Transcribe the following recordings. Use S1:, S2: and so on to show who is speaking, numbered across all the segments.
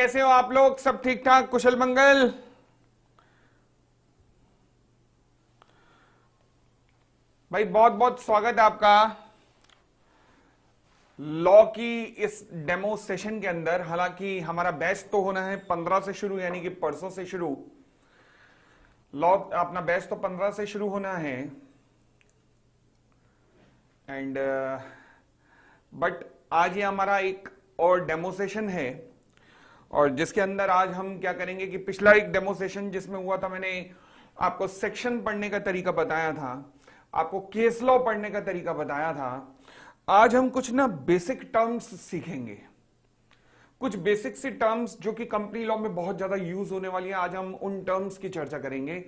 S1: कैसे हो आप लोग? सब ठीक ठाक, कुशल मंगल? भाई बहुत बहुत स्वागत है आपका लॉ की इस डेमो सेशन के अंदर। हालांकि हमारा बैच तो होना है 15 से शुरू, यानी कि परसों से शुरू। लॉ अपना बैच तो 15 से शुरू होना है एंड बट आज ये हमारा एक और डेमो सेशन है, और जिसके अंदर आज हम क्या करेंगे कि पिछला एक डेमो सेशन जिसमें हुआ था, मैंने आपको सेक्शन पढ़ने का तरीका बताया था, आपको केस लॉ पढ़ने का तरीका बताया था। आज हम कुछ ना बेसिक टर्म्स सीखेंगे, कुछ बेसिक सी टर्म्स जो कि कंपनी लॉ में बहुत ज्यादा यूज होने वाली है। आज हम उन टर्म्स की चर्चा करेंगे।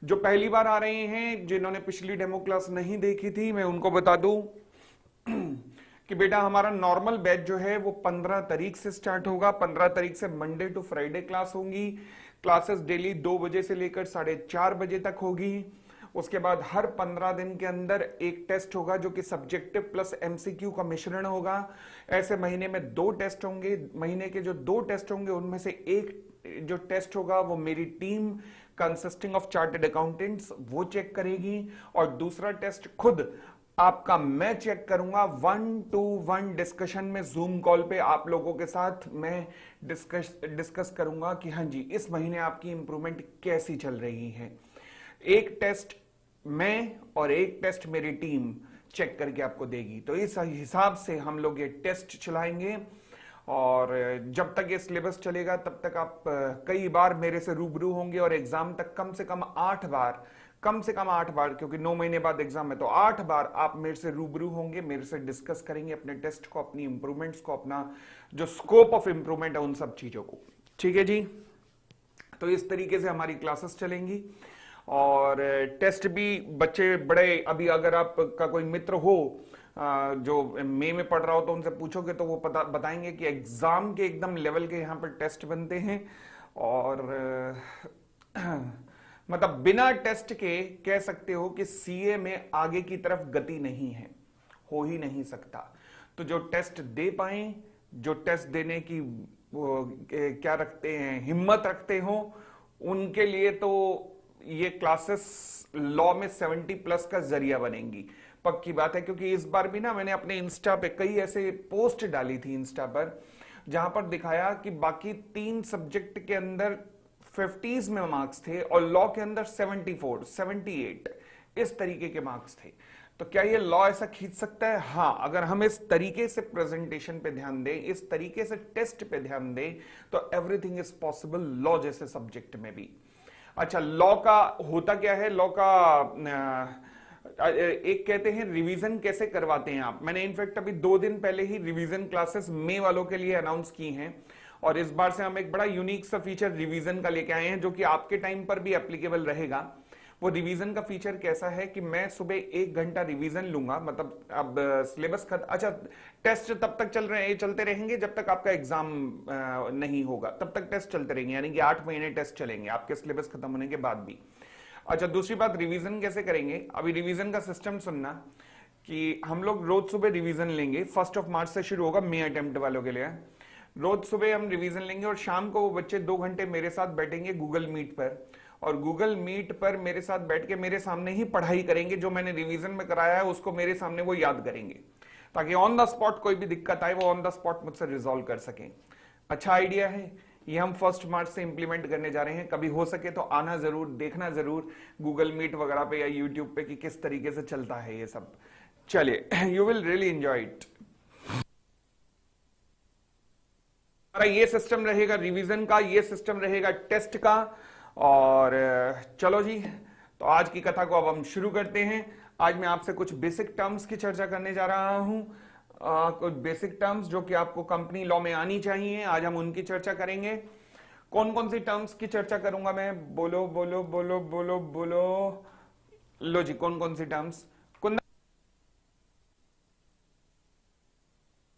S1: जो पहली बार आ रहे हैं, जिन्होंने पिछली डेमो क्लास नहीं देखी थी, मैं उनको बता दूं कि बेटा हमारा नॉर्मल बैच जो है वो 15 तारीख से स्टार्ट होगा। 15 तारीख से मंडे टू फ्राइडे क्लास होंगी। क्लासेस डेली 2 बजे से लेकर 4:30 बजे तक होगी। उसके बाद हर 15 दिन के अंदर एक टेस्ट होगा जो कि सब्जेक्टिव प्लस एमसीक्यू का मिश्रण होगा। ऐसे महीने में 2 टेस्ट होंगे। महीने के जो 2 टेस्ट होंगे उनमें से एक जो टेस्ट होगा वो मेरी team consisting of chartered accountants वो चेक करेगी, और दूसरा टेस्ट खुद आपका मैं चेक करूंगा 1-to-1 डिस्कशन में। जूम कॉल पे आप लोगों के साथ मैं डिस्कस करूंगा कि हाँ जी इस महीने आपकी इंप्रूवमेंट कैसी चल रही है। एक टेस्ट मैं और एक टेस्ट मेरी टीम चेक करके आपको देगी। तो इस हिसाब से हम लोग ये टेस्ट चलाएंगे, और जब तक ये सिलेबस चलेगा तब तक आप कई बार मेरे से रूबरू होंगे, और एग्जाम तक कम से कम 8 बार, कम से कम 8 बार, क्योंकि 9 महीने बाद एग्जाम है, तो 8 बार आप मेरे से रूबरू होंगे, मेरे से डिस्कस करेंगे अपने टेस्ट को, अपनी इंप्रूवमेंट्स को, अपना जो स्कोप ऑफ इंप्रूवमेंट है उन सब चीजों को। ठीक है जी? तो इस तरीके से हमारी क्लासेस चलेंगी। और टेस्ट भी बच्चे बड़े, अभी अगर आपका कोई मित्र हो जो मई में पढ़ रहा हो तो उनसे पूछोगे तो वो बताएंगे कि एग्जाम के एकदम लेवल के यहाँ पर टेस्ट बनते हैं। और मतलब बिना टेस्ट के कह सकते हो कि सीए में आगे की तरफ गति नहीं है, हो ही नहीं सकता। तो जो टेस्ट दे पाए, जो टेस्ट देने की वो क्या रखते हैं, हिम्मत रखते हो, उनके लिए तो ये क्लासेस लॉ में 70+ का जरिया बनेंगी। पक्की बात है, क्योंकि इस बार भी ना मैंने अपने इंस्टा पे कई ऐसे पोस्ट डाली थी इंस्टा पर, जहां पर दिखाया कि बाकी 3 सब्जेक्ट के अंदर 50s में मार्क्स थे और लॉ के अंदर 74, 78 इस तरीके के मार्क्स थे। तो क्या ये लॉ ऐसा खींच सकता है? हाँ, अगर हम इस तरीके से प्रेजेंटेशन पे ध्यान दें, इस तरीके से टेस्ट पे ध्यान दें, तो एवरीथिंग इज पॉसिबल लॉ जैसे सब्जेक्ट में भी। अच्छा, लॉ का होता क्या है? लॉ का एक कहते हैं रिवीजन कैसे करवाते हैं आप। मैंने इनफैक्ट अभी 2 दिन पहले ही रिवीजन क्लासेस मई वालों के लिए अनाउंस की हैं, और इस बार से हम एक बड़ा यूनिक सा फीचर रिवीजन का लेके आए हैं जो कि आपके टाइम पर भी एप्लीकेबल रहेगा। वो रिवीजन का फीचर कैसा है कि मैं सुबह 1 घंटा रिवीजन लूंगा, मतलब अब सिलेबस अच्छा, टेस्ट तब तक चलते रहेंगे जब तक आपका एग्जाम नहीं होगा, तब तक टेस्ट चलते रहेंगे, यानी कि 8 महीने टेस्ट चलेंगे आपके सिलेबस खत्म होने के बाद भी। अच्छा, दूसरी बात, रिवीजन कैसे करेंगे? अभी रिवीजन का सिस्टम सुनना कि हम लोग रोज सुबह रिवीजन लेंगे। 1 मार्च से शुरू होगा मे अटेम्प्ट वालों के लिए। रोज सुबह हम रिवीजन लेंगे, और शाम को वो बच्चे 2 घंटे मेरे साथ बैठेंगे गूगल मीट पर, और गूगल मीट पर मेरे साथ बैठ के मेरे सामने ही पढ़ाई करेंगे। जो मैंने रिवीजन में कराया है उसको मेरे सामने वो याद करेंगे, ताकि ऑन द स्पॉट कोई भी दिक्कत आए वो ऑन द स्पॉट मुझसे रिजॉल्व कर सकें। अच्छा आइडिया है ये, हम 1 मार्च से इंप्लीमेंट करने जा रहे हैं। कभी हो सके तो आना जरूर, देखना जरूर गूगल मीट वगैरह पे या यूट्यूब पे कि किस तरीके से चलता है ये सब। चलिए, you will really enjoy it. हमारा ये सिस्टम रहेगा रिवीजन का, ये सिस्टम रहेगा टेस्ट का। और चलो जी, तो आज की कथा को अब हम शुरू करते हैं। आज मैं आपसे कुछ बेसिक टर्म्स की चर्चा करने जा रहा हूं, कुछ बेसिक टर्म्स जो कि आपको कंपनी लॉ में आनी चाहिए। आज हम उनकी चर्चा करेंगे। कौन कौन सी टर्म्स की चर्चा करूंगा मैं? बोलो बोलो बोलो बोलो बोलो। लो जी, कौन कौन सी टर्म्स?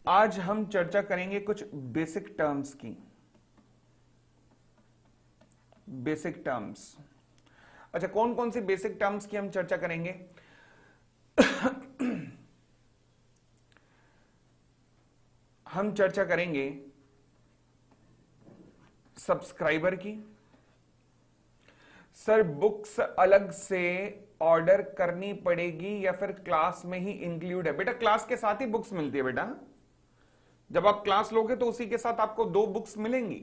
S1: आज हम चर्चा करेंगे कुछ बेसिक टर्म्स की। बेसिक टर्म्स, अच्छा, कौन कौन सी बेसिक टर्म्स की हम चर्चा करेंगे? हम चर्चा करेंगे सब्सक्राइबर की। सर बुक्स अलग से ऑर्डर करनी पड़ेगी या फिर क्लास में ही इंक्लूड है? बेटा क्लास के साथ ही बुक्स मिलती है बेटा। जब आप क्लास लोगे तो उसी के साथ आपको 2 बुक्स मिलेंगी।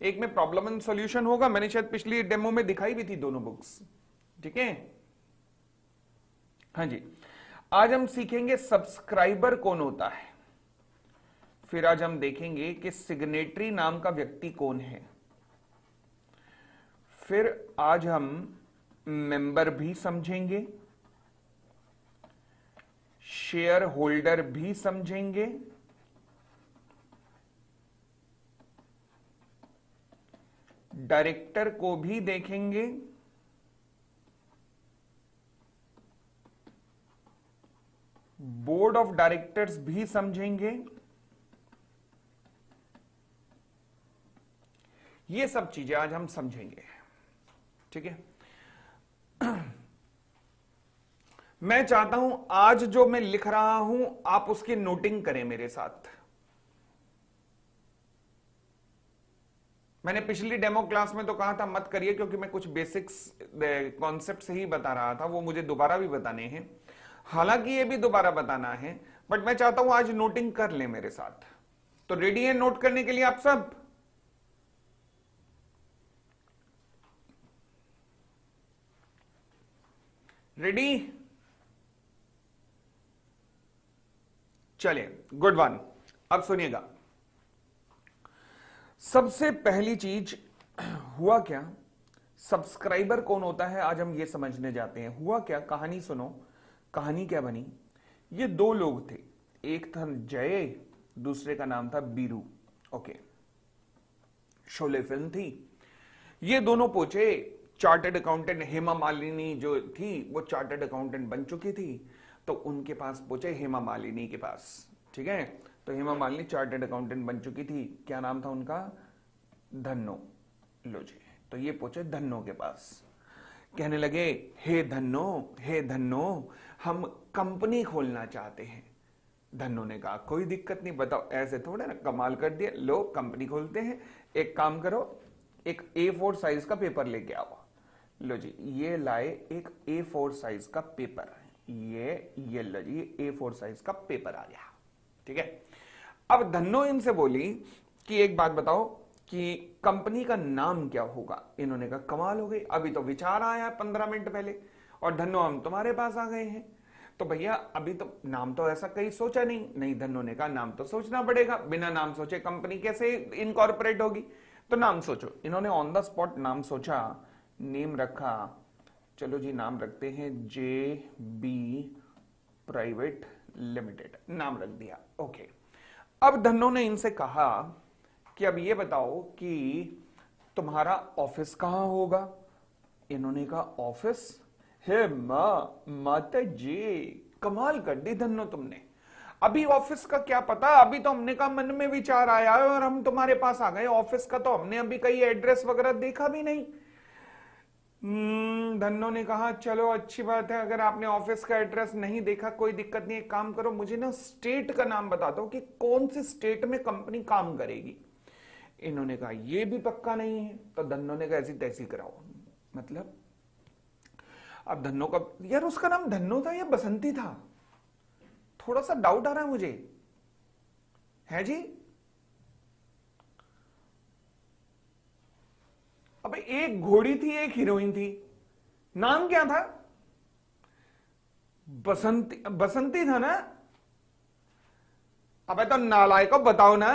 S1: एक में प्रॉब्लम एंड सॉल्यूशन होगा, मैंने शायद पिछली डेमो में दिखाई भी थी दोनों बुक्स। ठीक है, हाँ जी। आज हम सीखेंगे सब्सक्राइबर कौन होता है, फिर आज हम देखेंगे कि सिग्नेटरी नाम का व्यक्ति कौन है, फिर आज हम मेंबर भी समझेंगे, शेयर होल्डर भी समझेंगे, डायरेक्टर को भी देखेंगे, बोर्ड ऑफ डायरेक्टर्स भी समझेंगे। ये सब चीजें आज हम समझेंगे। ठीक है, मैं चाहता हूं आज जो मैं लिख रहा हूं आप उसकी नोटिंग करें मेरे साथ। मैंने पिछली डेमो क्लास में तो कहा था मत करिए, क्योंकि मैं कुछ बेसिक्स कॉन्सेप्ट से ही बता रहा था, वो मुझे दोबारा भी बताने हैं। हालांकि ये भी दोबारा बताना है, बट मैं चाहता हूं आज नोटिंग कर ले मेरे साथ। तो रेडी है नोट करने के लिए आप सब? रेडी? चलिए, गुड वन। अब सुनिएगा, सबसे पहली चीज हुआ क्या, सब्सक्राइबर कौन होता है आज हम ये समझने जाते हैं। हुआ क्या, कहानी सुनो। कहानी क्या बनी, ये 2 लोग थे, एक था जय, दूसरे का नाम था बीरू। ओके, शोले फिल्म थी। ये दोनों पहुंचे, चार्टर्ड अकाउंटेंट हेमा मालिनी जो थी वो चार्टर्ड अकाउंटेंट बन चुकी थी, तो उनके पास पहुंचे, हेमा मालिनी के पास। ठीक है, तो हेमा मालिनी चार्टर्ड अकाउंटेंट बन चुकी थी, क्या नाम था उनका, धन्नो। लो जी, तो ये पहुंचे धन्नो के पास, कहने लगे हे धन्नो, हे धन्नो, हम कंपनी खोलना चाहते हैं। धन्नो ने कहा कोई दिक्कत नहीं, बताओ, ऐसे थोड़े ना, कमाल कर दिया, लो कंपनी खोलते हैं। एक काम करो, एक A4 साइज का पेपर लेके आओ। लो जी, ये लाए एक A4 साइज का पेपर, ये लो जी A4 साइज का पेपर आ गया। ठीक है, अब धन्नो इनसे बोली कि एक बात बताओ कि कंपनी का नाम क्या होगा। इन्होंने कहा कमाल हो गई, अभी तो विचार आया 15 मिनट पहले, और धन्नो हम तुम्हारे पास आ गए हैं। तो भैया अभी तो नाम तो ऐसा कहीं सोचा नहीं। धन्नो ने कहा नाम तो सोचना पड़ेगा, बिना नाम सोचे कंपनी कैसे इनकॉर्पोरेट होगी, तो नाम सोचो। इन्होंने ऑन द स्पॉट नाम सोचा, नेम रखा, चलो जी नाम रखते हैं JB प्राइवेट लिमिटेड, नाम रख दिया। ओके, अब धन्नो ने इनसे कहा कि अब ये बताओ कि तुम्हारा ऑफिस कहां होगा। इन्होंने कहा ऑफिस, हे माता जी, कमाल कर दी धन्नो तुमने, अभी ऑफिस का क्या पता, अभी तो हमने कहा मन में विचार आया है और हम तुम्हारे पास आ गए, ऑफिस का तो हमने अभी कहीं एड्रेस वगैरह देखा भी नहीं। धन्नो ने कहा चलो अच्छी बात है, अगर आपने ऑफिस का एड्रेस नहीं देखा कोई दिक्कत नहीं, एक काम करो, मुझे ना स्टेट का नाम बता दो कि कौन सी स्टेट में कंपनी काम करेगी। इन्होंने कहा ये भी पक्का नहीं है। तो धन्नो ने कहा ऐसी तैसी कराओ। मतलब अब धन्नो का, यार उसका नाम धन्नो था या बसंती था, थोड़ा सा डाउट आ रहा है मुझे, है जी। अब एक घोड़ी थी एक हीरोइन थी, नाम क्या था, बसंती, बसंती था ना। अब तो नालायक, बताओ ना,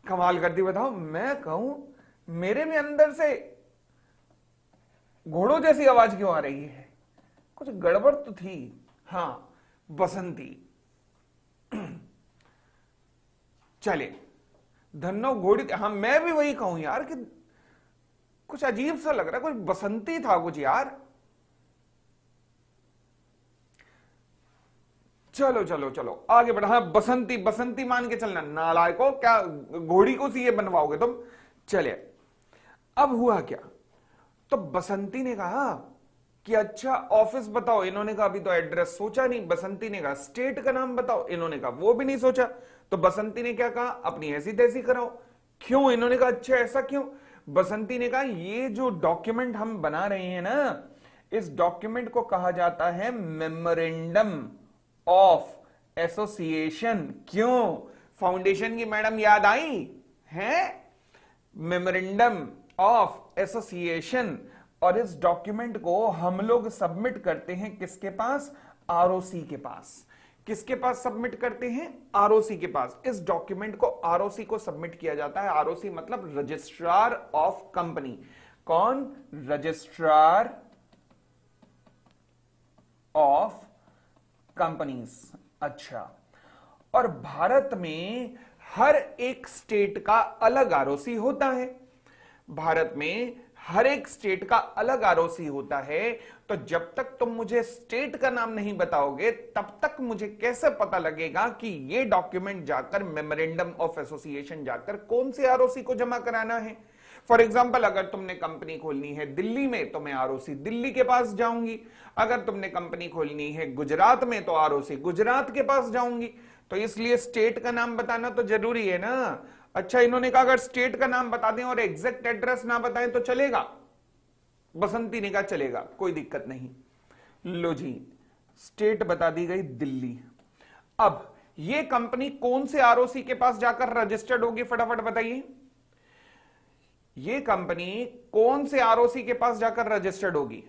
S1: कमाल कर दी, बताओ। मैं कहूं मेरे भी अंदर से घोड़ों जैसी आवाज क्यों आ रही है, कुछ गड़बड़ तो थी। हां, बसंती। चले, धन्नो घोड़ी, हाँ मैं भी वही कहूं यार कि कुछ अजीब सा लग रहा है, कुछ बसंती था कुछ यार। चलो चलो चलो आगे बढ़ा। हाँ बसंती, बसंती मान के चलना, नालायको, क्या घोड़ी को सी ये बनवाओगे तुम। चले, अब हुआ क्या, तो बसंती ने कहा कि अच्छा ऑफिस बताओ। इन्होंने कहा अभी तो एड्रेस सोचा नहीं। बसंती ने कहा स्टेट का नाम बताओ। इन्होंने कहा वो भी नहीं सोचा। तो बसंती ने क्या कहा, अपनी ऐसी तैसी कराओ। क्यों? इन्होंने कहा अच्छा ऐसा क्यों? बसंती ने कहा ये जो डॉक्यूमेंट हम बना रहे हैं ना, इस डॉक्यूमेंट को कहा जाता है मेमोरेंडम ऑफ एसोसिएशन। क्यों? फाउंडेशन की मैडम याद आई है? Memorandum of association. और इस डॉक्यूमेंट को हम लोग सबमिट करते हैं किसके पास? आरओसी के पास। किसके पास सबमिट करते हैं? आरओसी के पास। इस डॉक्यूमेंट को आरओसी को सबमिट किया जाता है। आरओसी मतलब रजिस्ट्रार ऑफ कंपनी। कौन? Registrar of companies. अच्छा, और भारत में हर एक स्टेट का अलग आरओसी होता है। भारत में हर एक स्टेट का अलग आरओसी होता है। तो जब तक तुम मुझे स्टेट का नाम नहीं बताओगे तब तक मुझे कैसे पता लगेगा कि ये डॉक्यूमेंट जाकर मेमोरेंडम ऑफ एसोसिएशन जाकर कौन से आरओसी को जमा कराना है? फॉर एग्जाम्पल, अगर तुमने कंपनी खोलनी है दिल्ली में तो मैं आरओसी दिल्ली के पास जाऊंगी। अगर तुमने कंपनी खोलनी है गुजरात में तो आरओसी गुजरात के पास जाऊंगी। तो इसलिए स्टेट का नाम बताना तो जरूरी है ना। अच्छा, इन्होंने कहा अगर स्टेट का नाम बता दें और एग्जैक्ट एड्रेस ना बताएं तो चलेगा? बसंती ने कहा चलेगा, कोई दिक्कत नहीं। लो जी, स्टेट बता दी गई दिल्ली। अब ये कंपनी कौन से आरओसी के पास जाकर रजिस्टर्ड होगी? फटाफट बताइए। ये कंपनी कौन से आरओसी के पास जाकर रजिस्टर्ड होगी?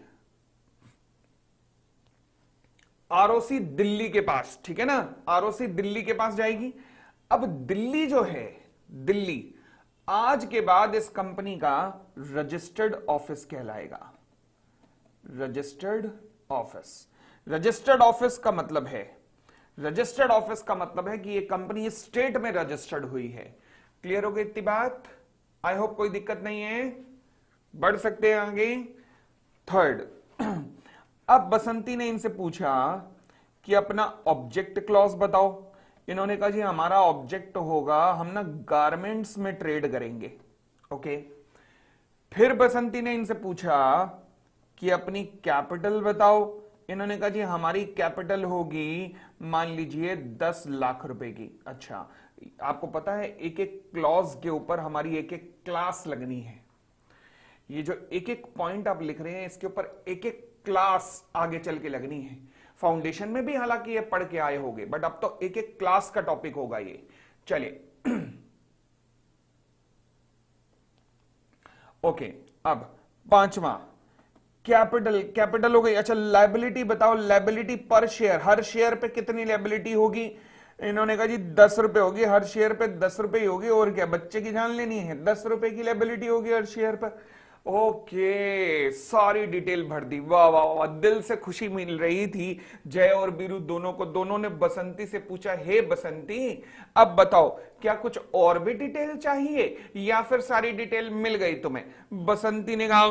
S1: आरओसी दिल्ली के पास, ठीक है ना? आरओसी दिल्ली के पास जाएगी। अब दिल्ली जो है, दिल्ली आज के बाद इस कंपनी का रजिस्टर्ड ऑफिस कहलाएगा। Registered office. रजिस्टर्ड ऑफिस का मतलब है, रजिस्टर्ड ऑफिस का मतलब है कि ये कंपनी स्टेट में रजिस्टर्ड हुई है। क्लियर हो गई इतनी बात? आई होप कोई दिक्कत नहीं है, बढ़ सकते हैं आगे। थर्ड, अब बसंती ने इनसे पूछा कि अपना ऑब्जेक्ट क्लॉज बताओ। इन्होंने कहा जी हमारा ऑब्जेक्ट होगा, हम ना गारमेंट्स में ट्रेड करेंगे। ओके। फिर बसंती ने इनसे पूछा कि अपनी कैपिटल बताओ। इन्होंने कहा जी हमारी कैपिटल होगी, मान लीजिए 10 लाख रुपए की। अच्छा, आपको पता है एक एक क्लॉज के ऊपर हमारी एक एक क्लास लगनी है। ये जो एक एक पॉइंट आप लिख रहे हैं इसके ऊपर एक एक क्लास आगे चल के लगनी है। फाउंडेशन में भी हालांकि ये पढ़ के आए होंगे, बट अब तो एक एक क्लास का टॉपिक होगा ये। चलिए ओके, अब पांचवा कैपिटल। कैपिटल हो गई। अच्छा, लायबिलिटी बताओ। लायबिलिटी पर शेयर, हर शेयर पे कितनी लायबिलिटी होगी? इन्होंने कहा जी 10 रुपए होगी, हर शेयर पे 10 रुपए ही होगी। और क्या, बच्चे की जान लेनी है? 10 रुपए की लायबिलिटी होगी हर शेयर पर। ओके, सारी डिटेल भर दी। वाह वाह वाह, दिल से खुशी मिल रही थी जय और बीरू दोनों को। दोनों ने बसंती से पूछा, हे बसंती अब बताओ क्या कुछ और भी डिटेल चाहिए या फिर सारी डिटेल मिल गई तुम्हें? बसंती ने कहा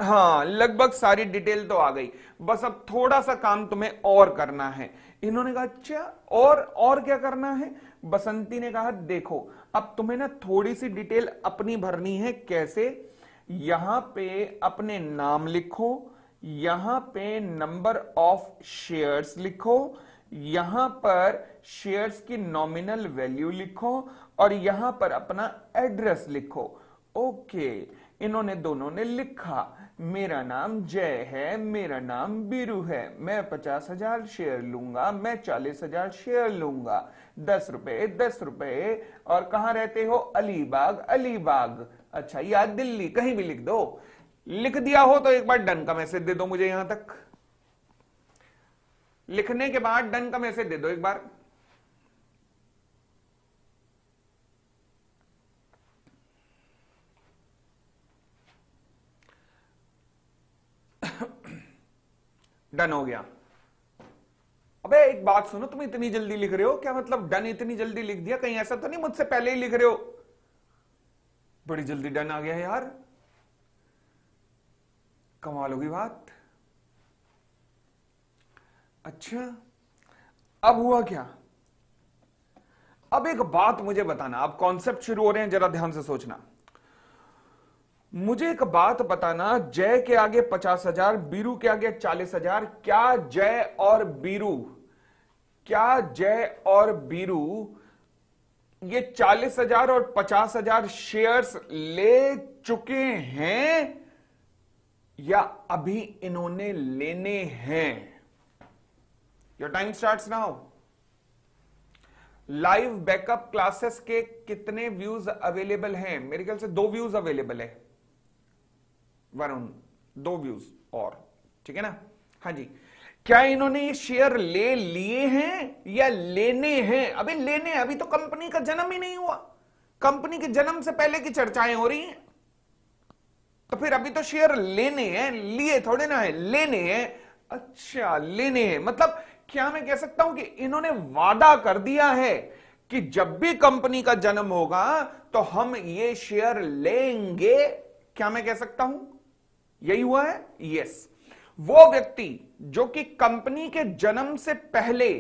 S1: हाँ, लगभग सारी डिटेल तो आ गई, बस अब थोड़ा सा काम तुम्हें और करना है। इन्होंने कहा अच्छा और क्या करना है? बसंती ने कहा देखो अब तुम्हें ना थोड़ी सी डिटेल अपनी भरनी है। कैसे? यहां पे अपने नाम लिखो, यहां पे नंबर ऑफ शेयर्स लिखो, यहां पर शेयर्स की नॉमिनल वैल्यू लिखो और यहां पर अपना एड्रेस लिखो। ओके, इन्होंने दोनों ने लिखा मेरा नाम जय है, मेरा नाम बीरू है, मैं 50,000 शेयर लूंगा, मैं 40,000 शेयर लूंगा, 10 रुपए 10 रुपए। और कहां रहते हो? अलीबाग अलीबाग। अच्छा, या दिल्ली, कहीं भी लिख दो। लिख दिया हो तो एक बार डन का मैसेज दे दो मुझे। यहां तक लिखने के बाद डन का मैसेज दे दो एक बार। डन हो गया। अबे एक बात सुनो, तुम इतनी जल्दी लिख रहे हो क्या? मतलब डन इतनी जल्दी लिख दिया, कहीं ऐसा तो नहीं मुझसे पहले ही लिख रहे हो? बड़ी जल्दी डन आ गया यार, कमाल होगी बात। अच्छा, अब हुआ क्या? अब एक बात मुझे बताना, अब कॉन्सेप्ट शुरू हो रहे हैं, जरा ध्यान से सोचना। मुझे एक बात बताना, जय के आगे 50,000, बीरू के आगे 40,000, क्या जय और बीरू ये 40,000 और 50,000 शेयर्स ले चुके हैं या अभी इन्होंने लेने हैं? Your time starts now. Live backup classes के कितने व्यूज अवेलेबल हैं? मेरे ख्याल से 2 व्यूज अवेलेबल है वरुण, 2 व्यूज और, ठीक है ना? हाँ जी। क्या इन्होंने ये शेयर ले लिए हैं या लेने हैं? अभी लेने हैं, अभी तो कंपनी का जन्म ही नहीं हुआ, कंपनी के जन्म से पहले की चर्चाएं हो रही हैं, तो फिर अभी तो शेयर लेने हैं, लिए थोड़े ना है, लेने हैं। अच्छा, लेने हैं, मतलब क्या मैं कह सकता हूं कि इन्होंने वादा कर दिया है कि जब भी कंपनी का जन्म होगा तो हम ये शेयर लेंगे? क्या मैं कह सकता हूं यही हुआ है? यस। वो व्यक्ति जो कि कंपनी के जन्म से पहले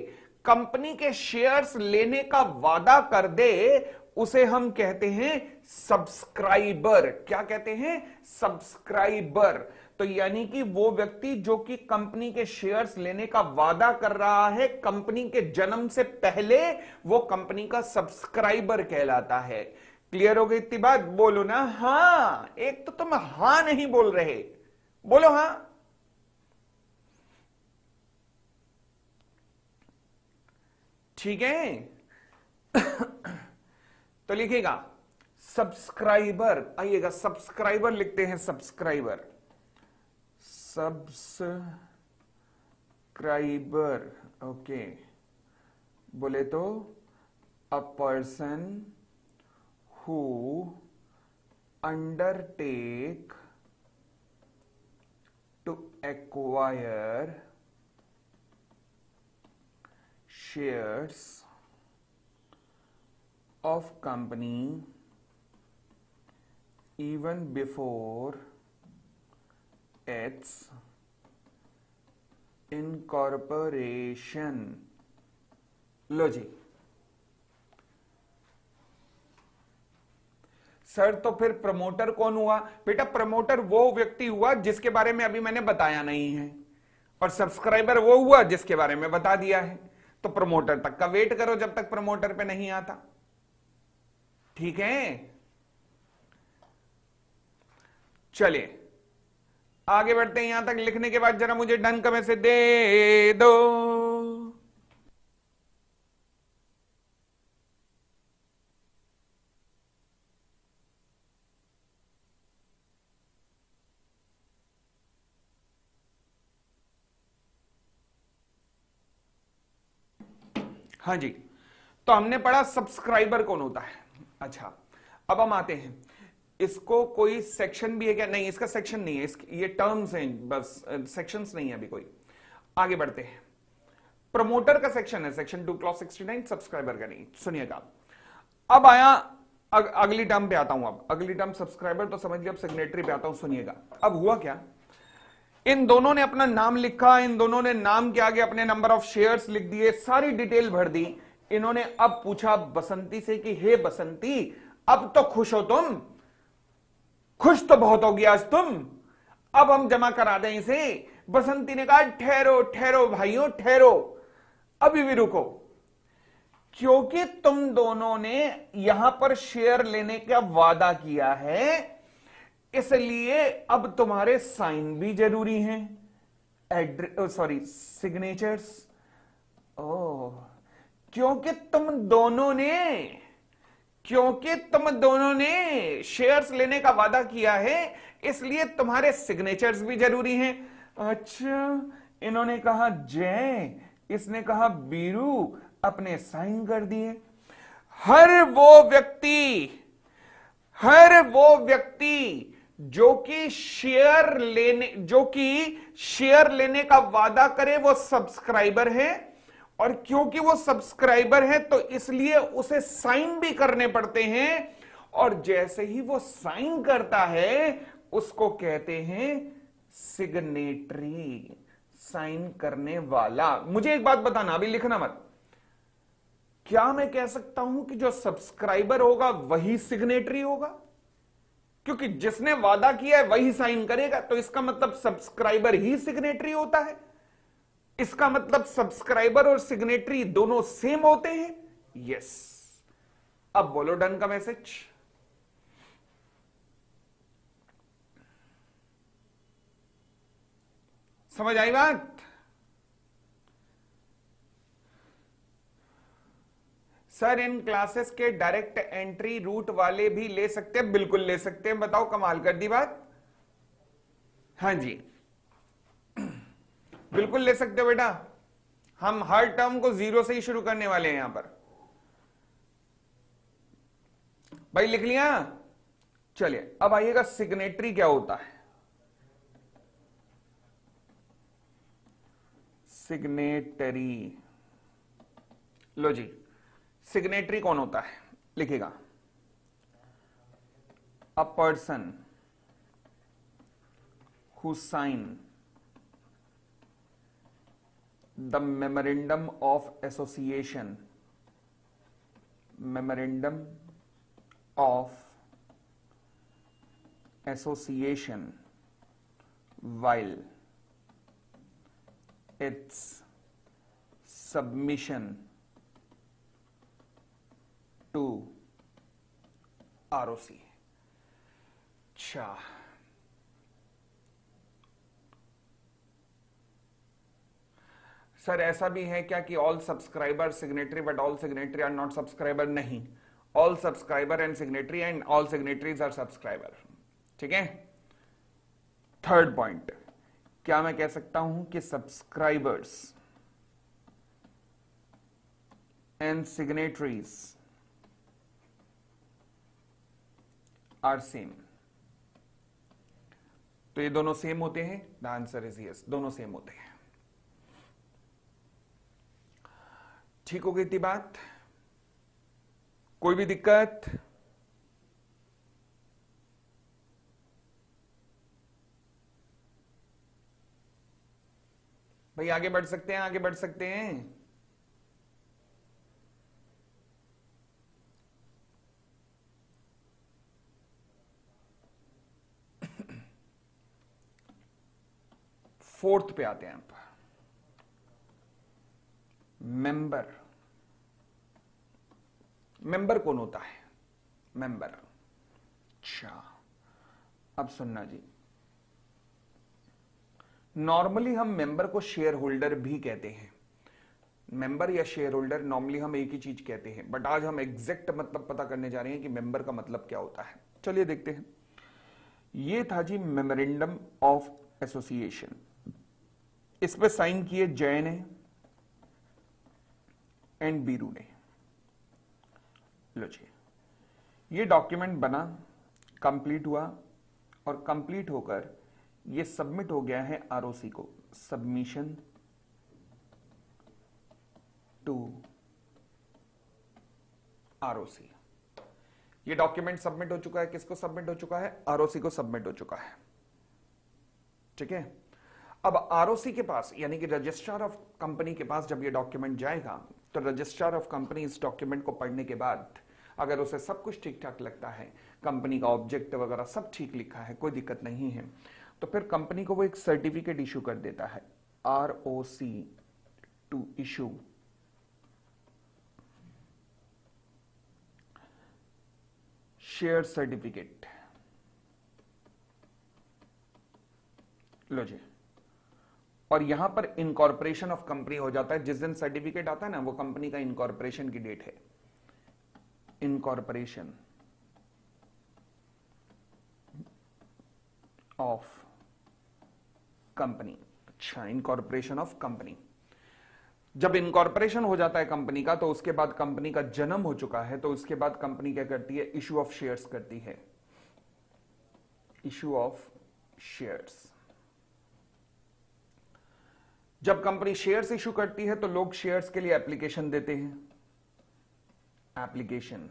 S1: कंपनी के शेयर्स लेने का वादा कर दे, उसे हम कहते हैं सब्सक्राइबर। क्या कहते हैं? सब्सक्राइबर। तो यानी कि वो व्यक्ति जो कि कंपनी के शेयर्स लेने का वादा कर रहा है कंपनी के जन्म से पहले, वो कंपनी का सब्सक्राइबर कहलाता है। क्लियर हो गई इतनी बात? बोलो ना हां। एक तो तुम हां नहीं बोल रहे, बोलो हां। ठीक है। तो लिखिएगा सब्सक्राइबर, आइएगा सब्सक्राइबर लिखते हैं, सब्सक्राइबर, सब्सक्राइबर। ओके, बोले तो a person who undertake to acquire shares of company even before its incorporation। लो जी सर, तो फिर प्रमोटर कौन हुआ? बेटा प्रमोटर वो व्यक्ति हुआ जिसके बारे में अभी मैंने बताया नहीं है, और सब्सक्राइबर वो हुआ जिसके बारे में बता दिया है। तो प्रमोटर तक का वेट करो जब तक प्रमोटर पे नहीं आता। ठीक है, चलिए आगे बढ़ते हैं। यहां तक लिखने के बाद जरा मुझे डन का मैसेज दे दो। हाँ जी, तो हमने पढ़ा सब्सक्राइबर कौन होता है। अच्छा, अब हम आते हैं, इसको कोई सेक्शन भी है क्या? नहीं, इसका सेक्शन नहीं है, ये टर्म्स हैं बस, सेक्शंस नहीं है अभी कोई। आगे बढ़ते हैं, प्रमोटर का सेक्शन है, सेक्शन 2 क्लॉज 69, सब्सक्राइबर का नहीं। सुनिएगा, अब आया अगली टर्म पे आता हूं। अब अगली टर्म सब्सक्राइबर तो समझ लिया, अब सिग्नेटरी पे आता हूं। सुनिएगा, अब हुआ क्या, इन दोनों ने अपना नाम लिखा, इन दोनों ने नाम के आगे अपने नंबर ऑफ शेयर्स लिख दिए, सारी डिटेल भर दी। इन्होंने अब पूछा बसंती से कि हे बसंती, अब तो खुश हो तुम? खुश तो बहुत होगी आज तुम, अब हम जमा करा दें इसे। बसंती ने कहा ठहरो ठहरो भाइयों ठहरो, अभी भी रुको, क्योंकि तुम दोनों ने यहां पर शेयर लेने का वादा किया है, इसलिए अब तुम्हारे साइन भी जरूरी हैं, सिग्नेचर्स। ओह, क्योंकि तुम दोनों ने शेयर्स लेने का वादा किया है, इसलिए तुम्हारे सिग्नेचर्स भी जरूरी हैं। अच्छा, इन्होंने कहा जय, इसने कहा बीरू, अपने साइन कर दिए। हर वो व्यक्ति जो कि शेयर लेने का वादा करे वो सब्सक्राइबर है, और क्योंकि वो सब्सक्राइबर है तो इसलिए उसे साइन भी करने पड़ते हैं, और जैसे ही वो साइन करता है उसको कहते हैं सिग्नेटरी, साइन करने वाला। मुझे एक बात बताना, अभी लिखना मत, क्या मैं कह सकता हूं कि जो सब्सक्राइबर होगा वही सिग्नेटरी होगा? क्योंकि जिसने वादा किया है वही साइन करेगा, तो इसका मतलब सब्सक्राइबर ही सिग्नेटरी होता है। इसका मतलब सब्सक्राइबर और सिग्नेटरी दोनों सेम होते हैं। यस, अब बोलो डन का मैसेज। समझ आई बात? सर इन क्लासेस के डायरेक्ट एंट्री रूट वाले भी ले सकते हैं? बिल्कुल ले सकते हैं। बताओ, कमाल कर दी बात। हाँ जी, बिल्कुल ले सकते हो बेटा। हम हर टर्म को 0 से ही शुरू करने वाले हैं यहां पर। भाई लिख लिया? चलिए अब आइएगा, सिग्नेटरी क्या होता है? सिग्नेटरी, लो जी, सिग्नेटरी कौन होता है? लिखेगा, a person who sign the memorandum of association, memorandum of association while its submission to ROC। अच्छा, सर ऐसा भी है क्या कि all subscriber signatory but all signatory are not subscriber? नहीं, all subscriber and signatory and all signatories are subscriber. ठीक है। Third point, क्या मैं कह सकता हूं कि subscribers and signatories are same? तो ये दोनों सेम होते हैं? द आंसर इज यस, दोनों सेम होते हैं। ठीक हो गई थी बात? कोई भी दिक्कत? भाई आगे बढ़ सकते हैं, आगे बढ़ सकते हैं। फोर्थ पे आते हैं आप, मेंबर। मेंबर कौन होता है? मेंबर, अच्छा अब सुनना जी, नॉर्मली हम मेंबर को शेयर होल्डर भी कहते हैं। मेंबर या शेयर होल्डर नॉर्मली हम एक ही चीज कहते हैं, बट आज हम एग्जैक्ट मतलब पता करने जा रहे हैं कि मेंबर का मतलब क्या होता है। चलिए देखते हैं। ये था जी मेमोरेंडम ऑफ एसोसिएशन। इस पे साइन किए जय ने एंड बीरू ने। लो जी, ये डॉक्यूमेंट बना, कंप्लीट हुआ और कंप्लीट होकर ये सबमिट हो गया है आरओसी को। Submission to ROC. ये डॉक्यूमेंट सबमिट हो चुका है। किसको सबमिट हो चुका है? आरओसी को सबमिट हो चुका है। ठीक है। अब आरओसी के पास यानी कि रजिस्ट्रार ऑफ कंपनी के पास जब ये डॉक्यूमेंट जाएगा तो रजिस्ट्रार ऑफ कंपनी इस डॉक्यूमेंट को पढ़ने के बाद अगर उसे सब कुछ ठीक ठाक लगता है, कंपनी का ऑब्जेक्ट वगैरह सब ठीक लिखा है, कोई दिक्कत नहीं है, तो फिर कंपनी को वो एक सर्टिफिकेट इशू कर देता है, ROC to issue share certificate. लो जी, और यहां पर इनकॉर्पोरेशन ऑफ कंपनी हो जाता है। जिस दिन सर्टिफिकेट आता है ना, वो कंपनी का इनकॉर्पोरेशन की डेट है। Incorporation of company. अच्छा, इनकॉर्पोरेशन ऑफ कंपनी। जब इनकॉर्पोरेशन हो जाता है कंपनी का, तो उसके बाद कंपनी का जन्म हो चुका है, तो उसके बाद कंपनी क्या करती है? इशू ऑफ शेयर्स करती है। Issue of shares. जब कंपनी शेयर्स इशू करती है तो लोग शेयर्स के लिए एप्लीकेशन देते हैं, एप्लीकेशन।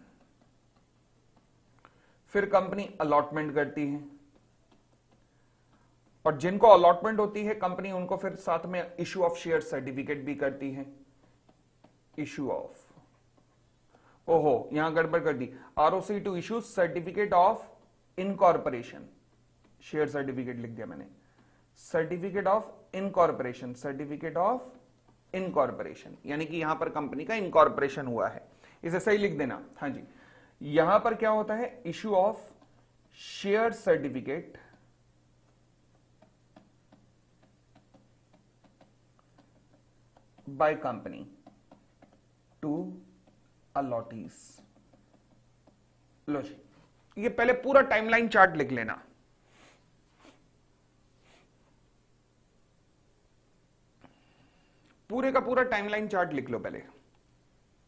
S1: फिर कंपनी अलॉटमेंट करती है, और जिनको अलॉटमेंट होती है कंपनी उनको फिर साथ में इशू ऑफ शेयर सर्टिफिकेट भी करती है। इशू ऑफ, ओहो यहां गड़बड़ कर दी, ROC to issue certificate of incorporation. Share certificate लिख दिया मैंने, certificate of incorporation. Certificate of incorporation यानी कि यहां पर कंपनी का इनकॉर्पोरेशन हुआ है, इसे सही लिख देना। हाँ जी, यहां पर क्या होता है, issue of share certificate by company to allottees. लो जी, ये पहले पूरा टाइमलाइन चार्ट लिख लेना। पूरे का पूरा टाइमलाइन चार्ट लिख लो पहले,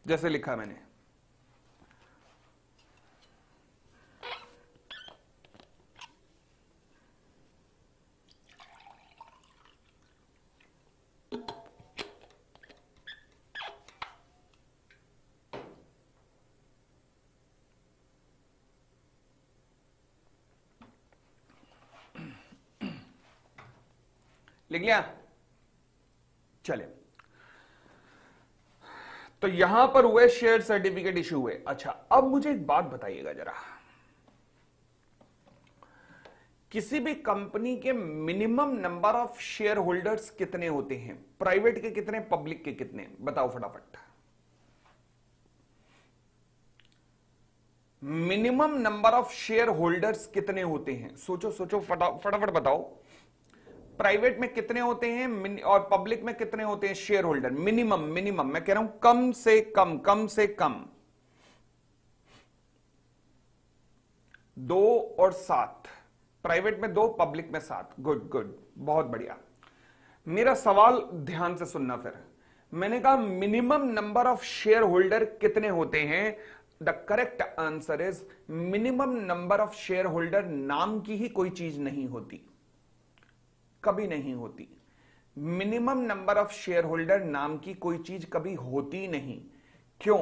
S1: जैसे लिखा मैंने। लिख लिया? चले, तो यहां पर हुए शेयर सर्टिफिकेट इश्यू हुए। अच्छा, अब मुझे एक बात बताइएगा जरा, किसी भी कंपनी के minimum number of share holders कितने होते हैं? प्राइवेट के कितने, पब्लिक के कितने, बताओ फटाफट। Minimum number of share holders कितने होते हैं? सोचो सोचो, फटाफट बताओ। प्राइवेट में कितने होते हैं और पब्लिक में कितने होते हैं शेयर होल्डर? मिनिमम, मिनिमम मैं कह रहा हूं कम से कम, कम से कम 2 और 7। प्राइवेट में 2, पब्लिक में 7। गुड गुड, बहुत बढ़िया। मेरा सवाल ध्यान से सुनना फिर। मैंने कहा minimum number of share holder कितने होते हैं? The correct answer is minimum number of share holder नाम की ही कोई चीज नहीं होती, कभी नहीं होती। Minimum number of share holder नाम की कोई चीज कभी होती नहीं। क्यों?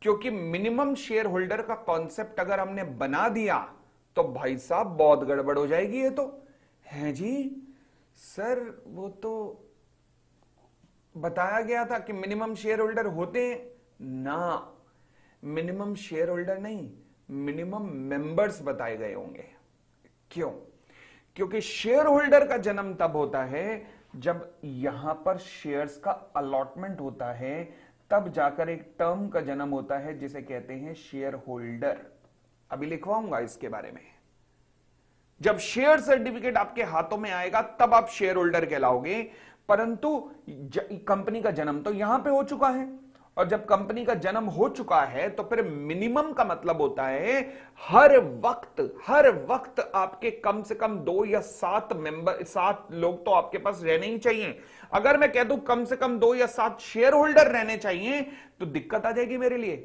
S1: क्योंकि मिनिमम शेयर होल्डर का कॉन्सेप्ट अगर हमने बना दिया तो भाई साहब बहुत गड़बड़ हो जाएगी। ये तो है जी सर, वो तो बताया गया था कि मिनिमम शेयर होल्डर होते हैं ना। मिनिमम शेयर होल्डर नहीं, मिनिमम मेंबर्स बताए गए होंगे। क्यों? क्योंकि शेयर होल्डर का जन्म तब होता है जब यहां पर शेयर्स का अलॉटमेंट होता है, तब जाकर एक टर्म का जन्म होता है जिसे कहते हैं शेयर होल्डर। अभी लिखवाऊंगा इसके बारे में। जब शेयर सर्टिफिकेट आपके हाथों में आएगा तब आप शेयर होल्डर कहलाओगे, परंतु कंपनी का जन्म तो यहां पे हो चुका है, और जब कंपनी का जन्म हो चुका है तो फिर मिनिमम का मतलब होता है हर वक्त आपके कम से कम 2 या 7 मेंबर, 7 लोग तो आपके पास रहने ही चाहिए। अगर मैं कह दूं कम से कम 2 या 7 शेयर होल्डर रहने चाहिए तो दिक्कत आ जाएगी मेरे लिए।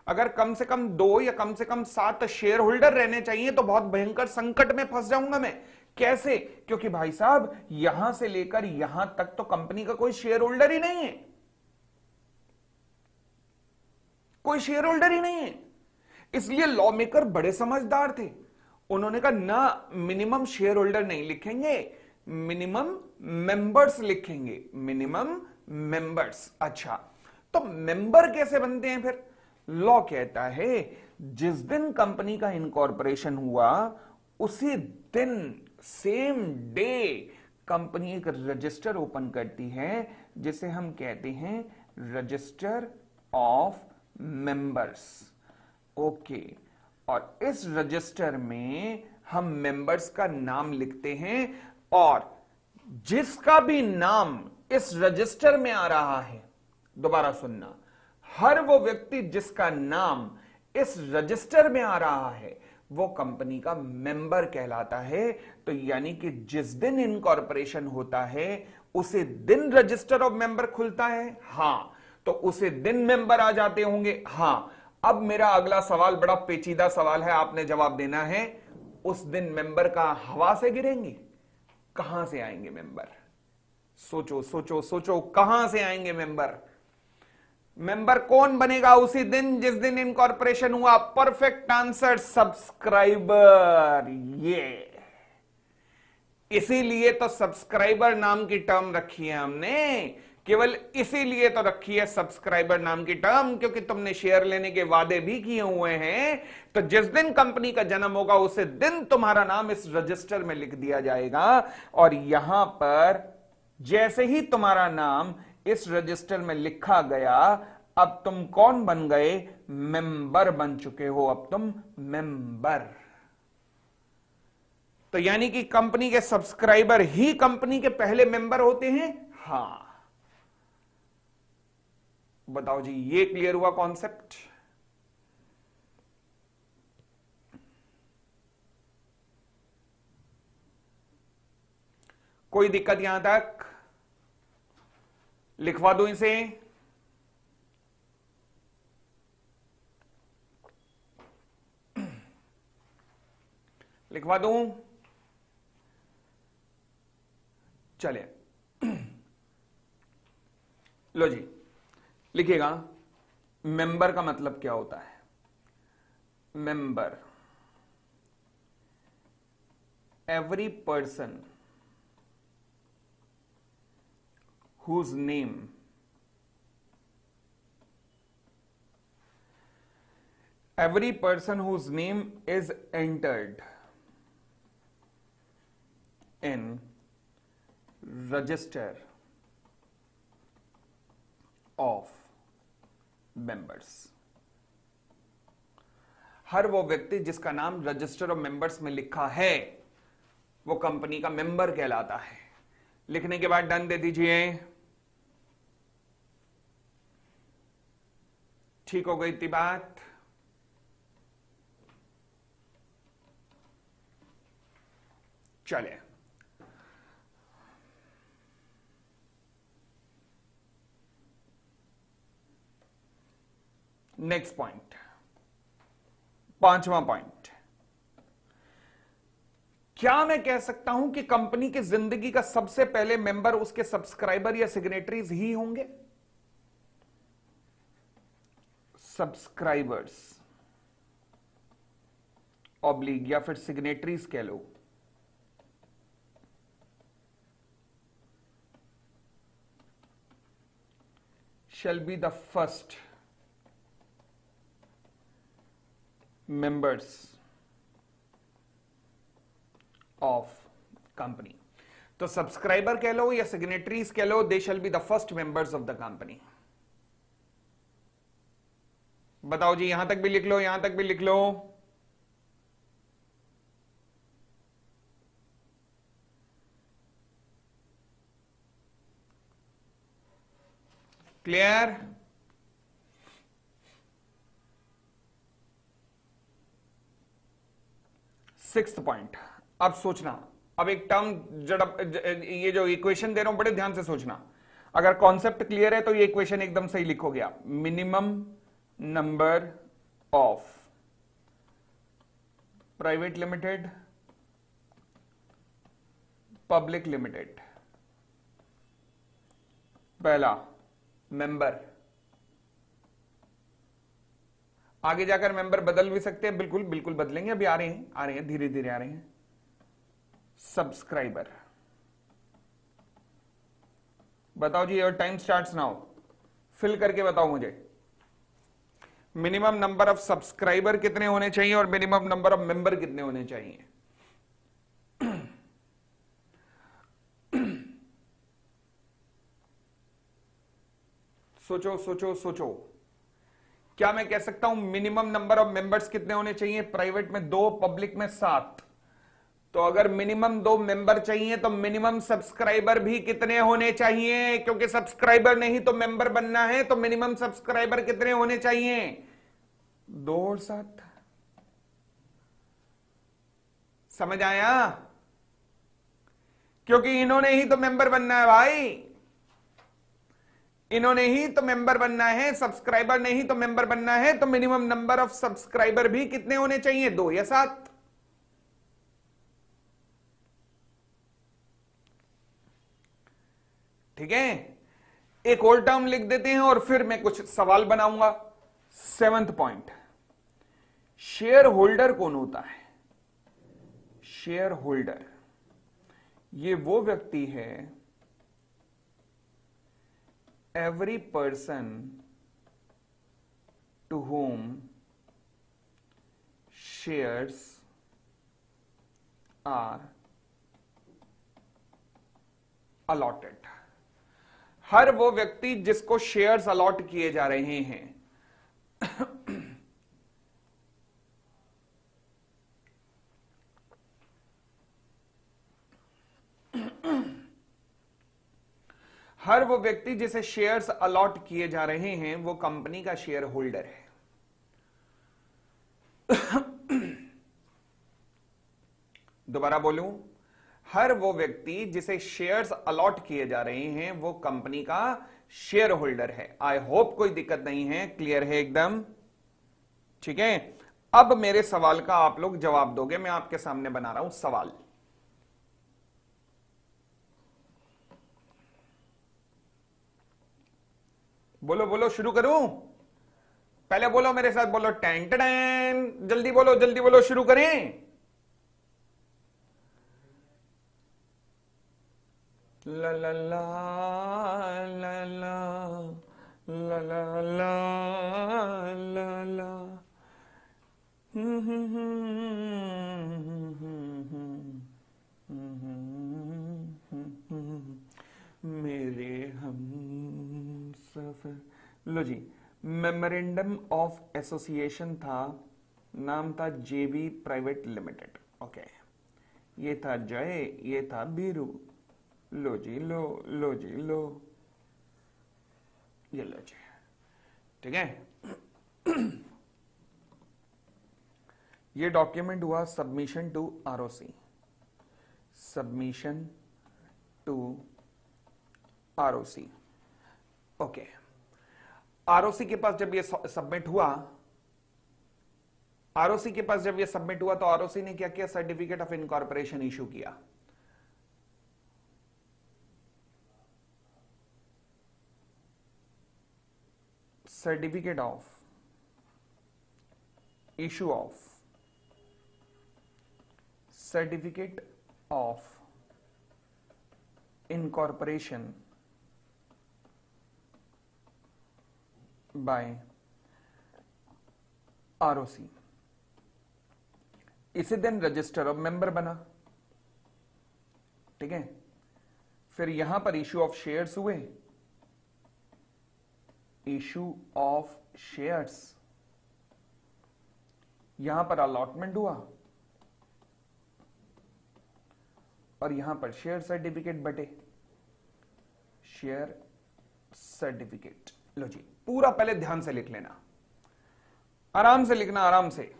S1: अगर कम से कम 2 या कम से कम 7 शेयर होल्डर रहने चाहिए तो बहुत भयंकर संकट में फंस जाऊंगा मैं। कैसे? क्योंकि भाई साहब यहां से लेकर यहां तक तो कंपनी का कोई शेयर होल्डर ही नहीं है, कोई शेयर होल्डर ही नहीं है। इसलिए लॉ मेकर बड़े समझदार थे, उन्होंने कहा ना मिनिमम शेयर होल्डर नहीं लिखेंगे, मिनिमम मेंबर्स लिखेंगे, मिनिमम मेंबर्स। अच्छा, तो मेंबर कैसे बनते हैं फिर? लॉ कहता है जिस दिन कंपनी का इनकॉर्पोरेशन हुआ उसी दिन, सेम डे, कंपनी एक रजिस्टर ओपन करती है जिसे हम कहते हैं रजिस्टर ऑफ मेंबर्स। ओके, और इस रजिस्टर में हम मेंबर्स का नाम लिखते हैं, और जिसका भी नाम इस रजिस्टर में आ रहा है, दोबारा सुनना, हर वो व्यक्ति जिसका नाम इस रजिस्टर में आ रहा है वो कंपनी का मेंबर कहलाता है। तो यानी कि जिस दिन इनकॉर्पोरेशन होता है उसे दिन रजिस्टर ऑफ मेंबर खुलता है। हां, तो उसे दिन मेंबर आ जाते होंगे। हां, अब मेरा अगला सवाल बड़ा पेचीदा सवाल है, आपने जवाब देना है। उस दिन मेंबर का हवा से गिरेंगे? कहां से आएंगे मेंबर? सोचो सोचो सोचो, कहां से आएंगे मेंबर? मेंबर कौन बनेगा उसी दिन जिस दिन इनकॉर्पोरेशन हुआ? Perfect answer, subscriber. ये इसीलिए तो सब्सक्राइबर नाम की टर्म रखी है हमने, केवल इसीलिए तो रखी है सब्सक्राइबर नाम की टर्म, क्योंकि तुमने शेयर लेने के वादे भी किए हुए हैं। तो जिस दिन कंपनी का जन्म होगा उसे दिन तुम्हारा नाम इस रजिस्टर में लिख दिया जाएगा, और यहां पर जैसे ही तुम्हारा नाम इस रजिस्टर में लिखा गया, अब तुम कौन बन गए? मेंबर बन चुके हो, अब तुम मेंबर। तो यानी कि कंपनी के सब्सक्राइबर ही कंपनी के पहले मेंबर होते हैं। हां, बताओ जी, ये क्लियर हुआ कॉन्सेप्ट? कोई दिक्कत यहां तक? लिखवा दूं इसे? लिखवा दूं? चले, लो जी, लिखिएगा। मेंबर का मतलब क्या होता है? Member, every person whose name every person whose name is entered in register of members। हर वो व्यक्ति जिसका नाम रजिस्टर ऑफ मेंबर्स में लिखा है वो कंपनी का मेंबर कहलाता है। लिखने के बाद डन दे दीजिए। ठीक हो गई थी बात? चले, नेक्स्ट पॉइंट, पांचवा पॉइंट। क्या मैं कह सकता हूं कि कंपनी की जिंदगी का सबसे पहले मेंबर उसके सब्सक्राइबर या सिग्नेटरीज ही होंगे? सब्सक्राइबर्स ऑब्लिक या फिर सिग्नेटरीज कह लो, shall be the first members of company। तो सब्सक्राइबर कह लो या सिग्नेटरीज कह लो, they shall be the first members of the company. बताओ जी, यहां तक भी लिख लो, यहां तक भी लिख लो। क्लियर? सिक्स्थ पॉइंट, अब सोचना। अब एक टर्म ये जो इक्वेशन दे रहा हूं बड़े ध्यान से सोचना। अगर कॉन्सेप्ट क्लियर है तो ये इक्वेशन एकदम सही लिखोगे आप। Minimum number of private limited, public limited, पहला मेंबर। आगे जाकर मेंबर बदल भी सकते हैं, बिल्कुल बिल्कुल बदलेंगे, अभी आ रहे हैं धीरे धीरे आ रहे हैं। सब्सक्राइबर, बताओ जी, your time starts now. Fill करके बताओ मुझे, मिनिमम नंबर ऑफ सब्सक्राइबर कितने होने चाहिए और मिनिमम नंबर ऑफ मेंबर कितने होने चाहिए? सोचो सोचो सोचो। क्या मैं कह सकता हूं मिनिमम नंबर ऑफ मेंबर्स कितने होने चाहिए? प्राइवेट में 2, पब्लिक में 7। तो अगर मिनिमम 2 मेंबर चाहिए तो मिनिमम सब्सक्राइबर भी कितने होने चाहिए? क्योंकि सब्सक्राइबर नहीं तो मेंबर बनना है, तो मिनिमम सब्सक्राइबर कितने होने चाहिए? 2 और 7। समझ आया? क्योंकि इन्होंने ही तो मेंबर बनना है भाई, इन्होंने ही तो मेंबर बनना है, सब्सक्राइबर ने ही तो मेंबर बनना है। तो मिनिमम नंबर ऑफ सब्सक्राइबर भी कितने होने चाहिए? 2 या 7। ठीक है, एक और टर्म लिख देते हैं और फिर मैं कुछ सवाल बनाऊंगा। 7th पॉइंट, शेयर होल्डर कौन होता है? शेयर होल्डर ये वो व्यक्ति है, every person to whom shares are allotted। हर वो व्यक्ति जिसको शेयर्स अलॉट किए जा रहे हैं। हर वो व्यक्ति जिसे शेयर्स अलॉट किए जा रहे हैं वो कंपनी का शेयर होल्डर है। दोबारा बोलूं, हर वो व्यक्ति जिसे शेयर्स अलॉट किए जा रहे हैं वो कंपनी का शेयर होल्डर है। आई होप कोई दिक्कत नहीं है, क्लियर है एकदम, ठीक है। अब मेरे सवाल का आप लोग जवाब दोगे, मैं आपके सामने बना रहा हूं सवाल। बोलो बोलो, शुरू करूं? पहले बोलो मेरे साथ, बोलो टैन टैन, जल्दी बोलो जल्दी बोलो, शुरू करें। ला ला ला ला ला ला ला ला ला ला। मेरे हम सफर। लो जी, मेमोरेंडम ऑफ एसोसिएशन था, नाम था जेबी प्राइवेट लिमिटेड। ओके, ये था जय, ये था बीरू। लो जी लो, लो जी लो, ये लो जी, ठीक है। ये डॉक्यूमेंट हुआ submission to ROC, submission to ROC. Okay, ROC के पास जब ये सबमिट हुआ, आरओसी के पास जब ये सबमिट हुआ तो आरओसी ने क्या किया? सर्टिफिकेट ऑफ इनकॉर्पोरेशन इशू किया। Certificate of issue of certificate of incorporation by ROC, इसी दिन रजिस्टर ऑफ मेंबर बना, ठीक है। फिर यहां पर इशू ऑफ शेयर्स हुए, इशू ऑफ शेयर्स, यहां पर अलॉटमेंट हुआ और यहां पर शेयर सर्टिफिकेट बटे, शेयर सर्टिफिकेट। लो जी, पूरा पहले ध्यान से लिख लेना, आराम से लिखना, आराम से।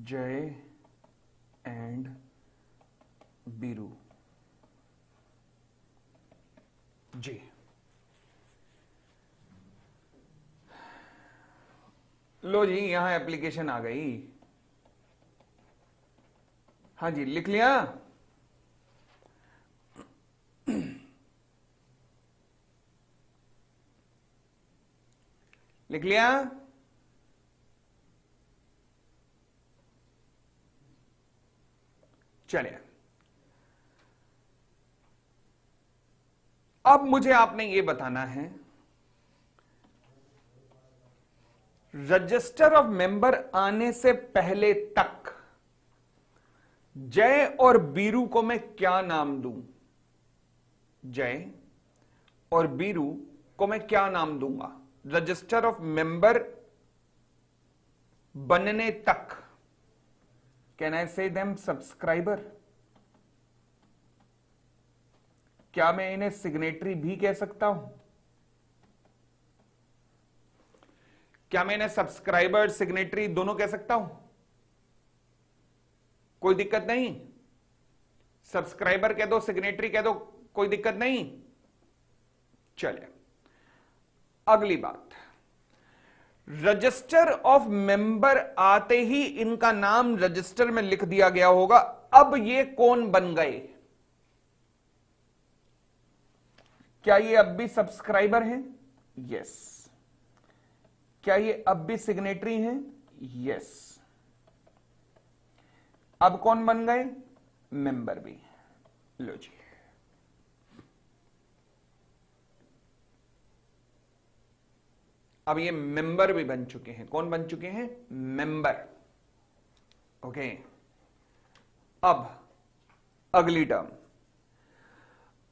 S1: जय एंड बीरू जी। लो जी, यहां एप्लीकेशन आ गई। हाँ जी, लिख लिया। लिख लिया। चलिए, अब मुझे आपने ये बताना है, रजिस्टर ऑफ मेंबर आने से पहले तक जय और बीरू को मैं क्या नाम दूं? जय और बीरू को मैं क्या नाम दूंगा रजिस्टर ऑफ मेंबर बनने तक? कैन आई से देम सब्सक्राइबर? क्या मैं इन्हें सिग्नेटरी भी कह सकता हूं? क्या मैं इन्हें सब्सक्राइबर सिग्नेटरी दोनों कह सकता हूं? कोई दिक्कत नहीं, सब्सक्राइबर कह दो, सिग्नेटरी कह दो, कोई दिक्कत नहीं। चलिए, अगली बात, रजिस्टर ऑफ मेंबर आते ही इनका नाम रजिस्टर में लिख दिया गया होगा। अब ये कौन बन गए? क्या ये अब भी सब्सक्राइबर हैं? यस। क्या ये अब भी सिग्नेटरी हैं? यस। अब कौन बन गए? मेंबर भी। लो जी, अब ये मेंबर भी बन चुके हैं। कौन बन चुके हैं? मेंबर। ओके, अब अगली टर्म,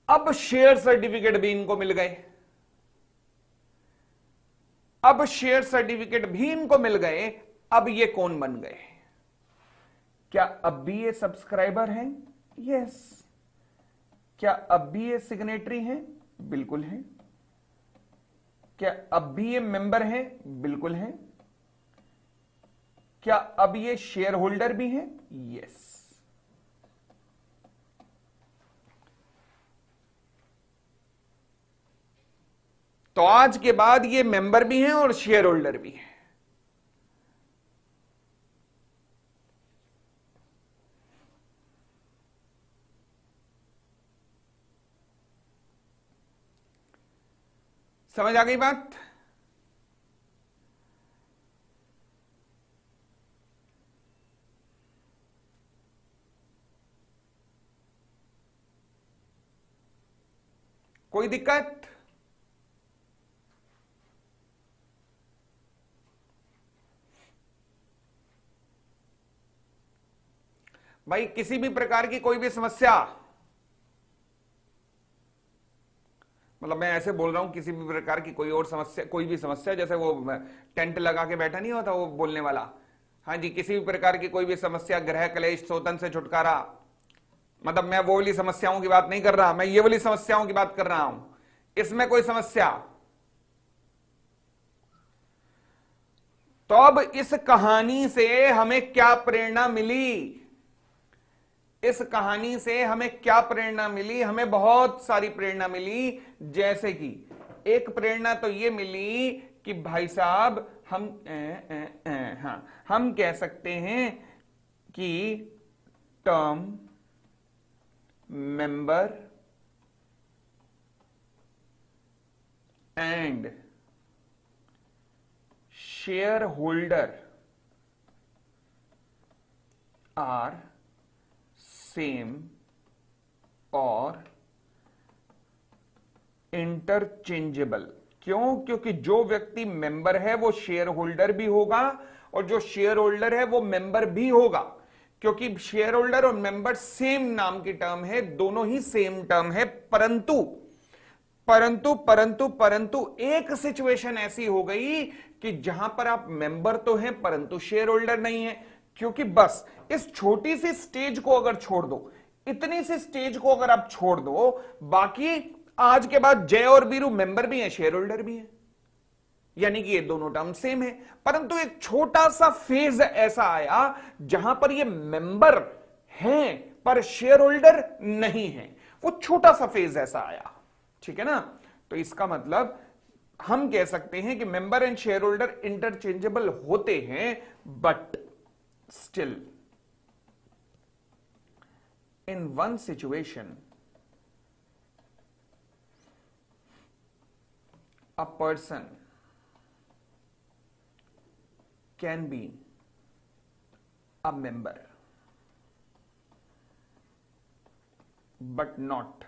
S1: अब शेयर सर्टिफिकेट भी इनको मिल गए। अब शेयर सर्टिफिकेट भी इनको मिल गए। अब ये कौन बन गए? क्या अब भी ये सब्सक्राइबर हैं? यस। क्या अब भी ये सिग्नेटरी हैं? बिल्कुल हैं। क्या अब भी ये मेंबर हैं? बिल्कुल हैं। क्या अब ये शेयर होल्डर भी हैं? यस। तो आज के बाद ये मेंबर भी हैं और शेयर होल्डर भी हैं। समझ आ गई बात? कोई दिक्कत? भाई किसी भी प्रकार की कोई भी समस्या, मतलब मैं ऐसे बोल रहा हूं किसी भी प्रकार की कोई और समस्या, कोई भी समस्या, जैसे वो टेंट लगा के बैठा नहीं होता वो बोलने वाला, हाँ जी, किसी भी प्रकार की कोई भी समस्या, ग्रह क्लेश सोतन से छुटकारा, मतलब मैं वो वाली समस्याओं की बात नहीं कर रहा, मैं ये वाली समस्याओं की बात कर रहा हूं। इसमें कोई समस्या, तो अब इस कहानी से हमें क्या प्रेरणा मिली? इस कहानी से हमें क्या प्रेरणा मिली? हमें बहुत सारी प्रेरणा मिली। जैसे कि एक प्रेरणा तो ये मिली कि भाई साहब हम हाँ, हम कह सकते हैं कि term member and shareholder are same और इंटरचेंजेबल। क्यों? क्योंकि जो व्यक्ति मेंबर है वो शेयर होल्डर भी होगा और जो शेयर होल्डर है वो मेंबर भी होगा, क्योंकि शेयर होल्डर और मेंबर सेम नाम की टर्म है, दोनों ही सेम टर्म है। परंतु परंतु परंतु परंतु एक सिचुएशन ऐसी हो गई कि जहां पर आप मेंबर तो हैं परंतु शेयर होल्डर नहीं है। क्योंकि बस इस छोटी सी स्टेज को अगर छोड़ दो, इतनी सी स्टेज को अगर आप छोड़ दो, बाकी आज के बाद जय और बीरू मेंबर भी हैं शेयर होल्डर भी हैं, यानी कि ये दोनों टर्म सेम है। परंतु एक छोटा सा फेज ऐसा आया जहां पर ये मेंबर हैं पर शेयर होल्डर नहीं है, वो छोटा सा फेज ऐसा आया, ठीक है ना? तो इसका मतलब हम कह सकते हैं कि member and share holder interchangeable होते हैं, but still in one situation a person can be a member but not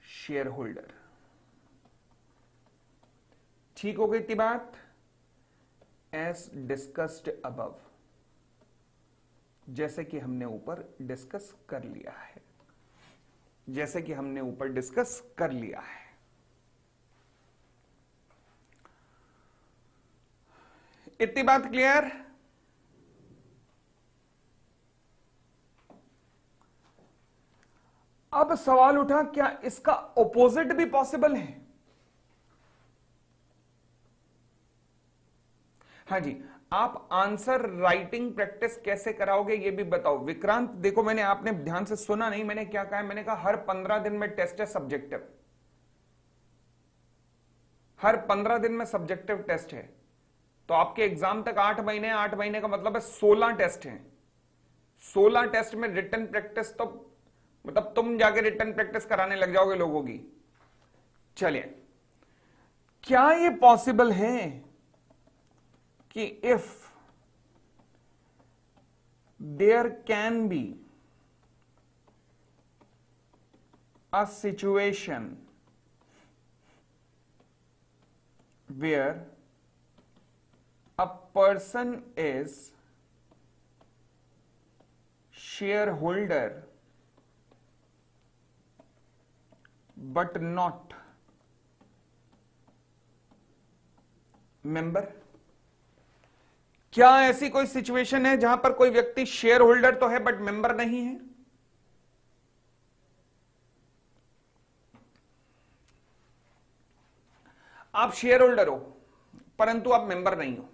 S1: shareholder। ठीक हो गई थी बात? एज डिस्कस्ड अबव, जैसे कि हमने ऊपर डिस्कस कर लिया है, जैसे कि हमने ऊपर डिस्कस कर लिया है। इतनी बात क्लियर? अब सवाल उठा क्या इसका ऑपोजिट भी पॉसिबल है? हाँ जी, आप आंसर राइटिंग प्रैक्टिस कैसे कराओगे ये भी बताओ। विक्रांत देखो, मैंने, आपने ध्यान से सुना नहीं, मैंने क्या कहा है? मैंने कहा हर 15 दिन में टेस्ट है सब्जेक्टिव, हर 15 दिन में सब्जेक्टिव टेस्ट है। तो आपके एग्जाम तक 8 महीने, 8 महीने का मतलब है 16 टेस्ट हैं। 16 टेस्ट में रिटन प्रैक्टिस, तो मतलब तुम जाके रिटन प्रैक्टिस कराने लग जाओगे लोगों की। चलिए, क्या ये पॉसिबल है कि if there can be a situation where a person is shareholder but not member। क्या ऐसी कोई सिचुएशन है जहां पर कोई व्यक्ति शेयर होल्डर तो है बट मेंबर नहीं है? आप शेयर होल्डर हो परंतु आप मेंबर नहीं हो,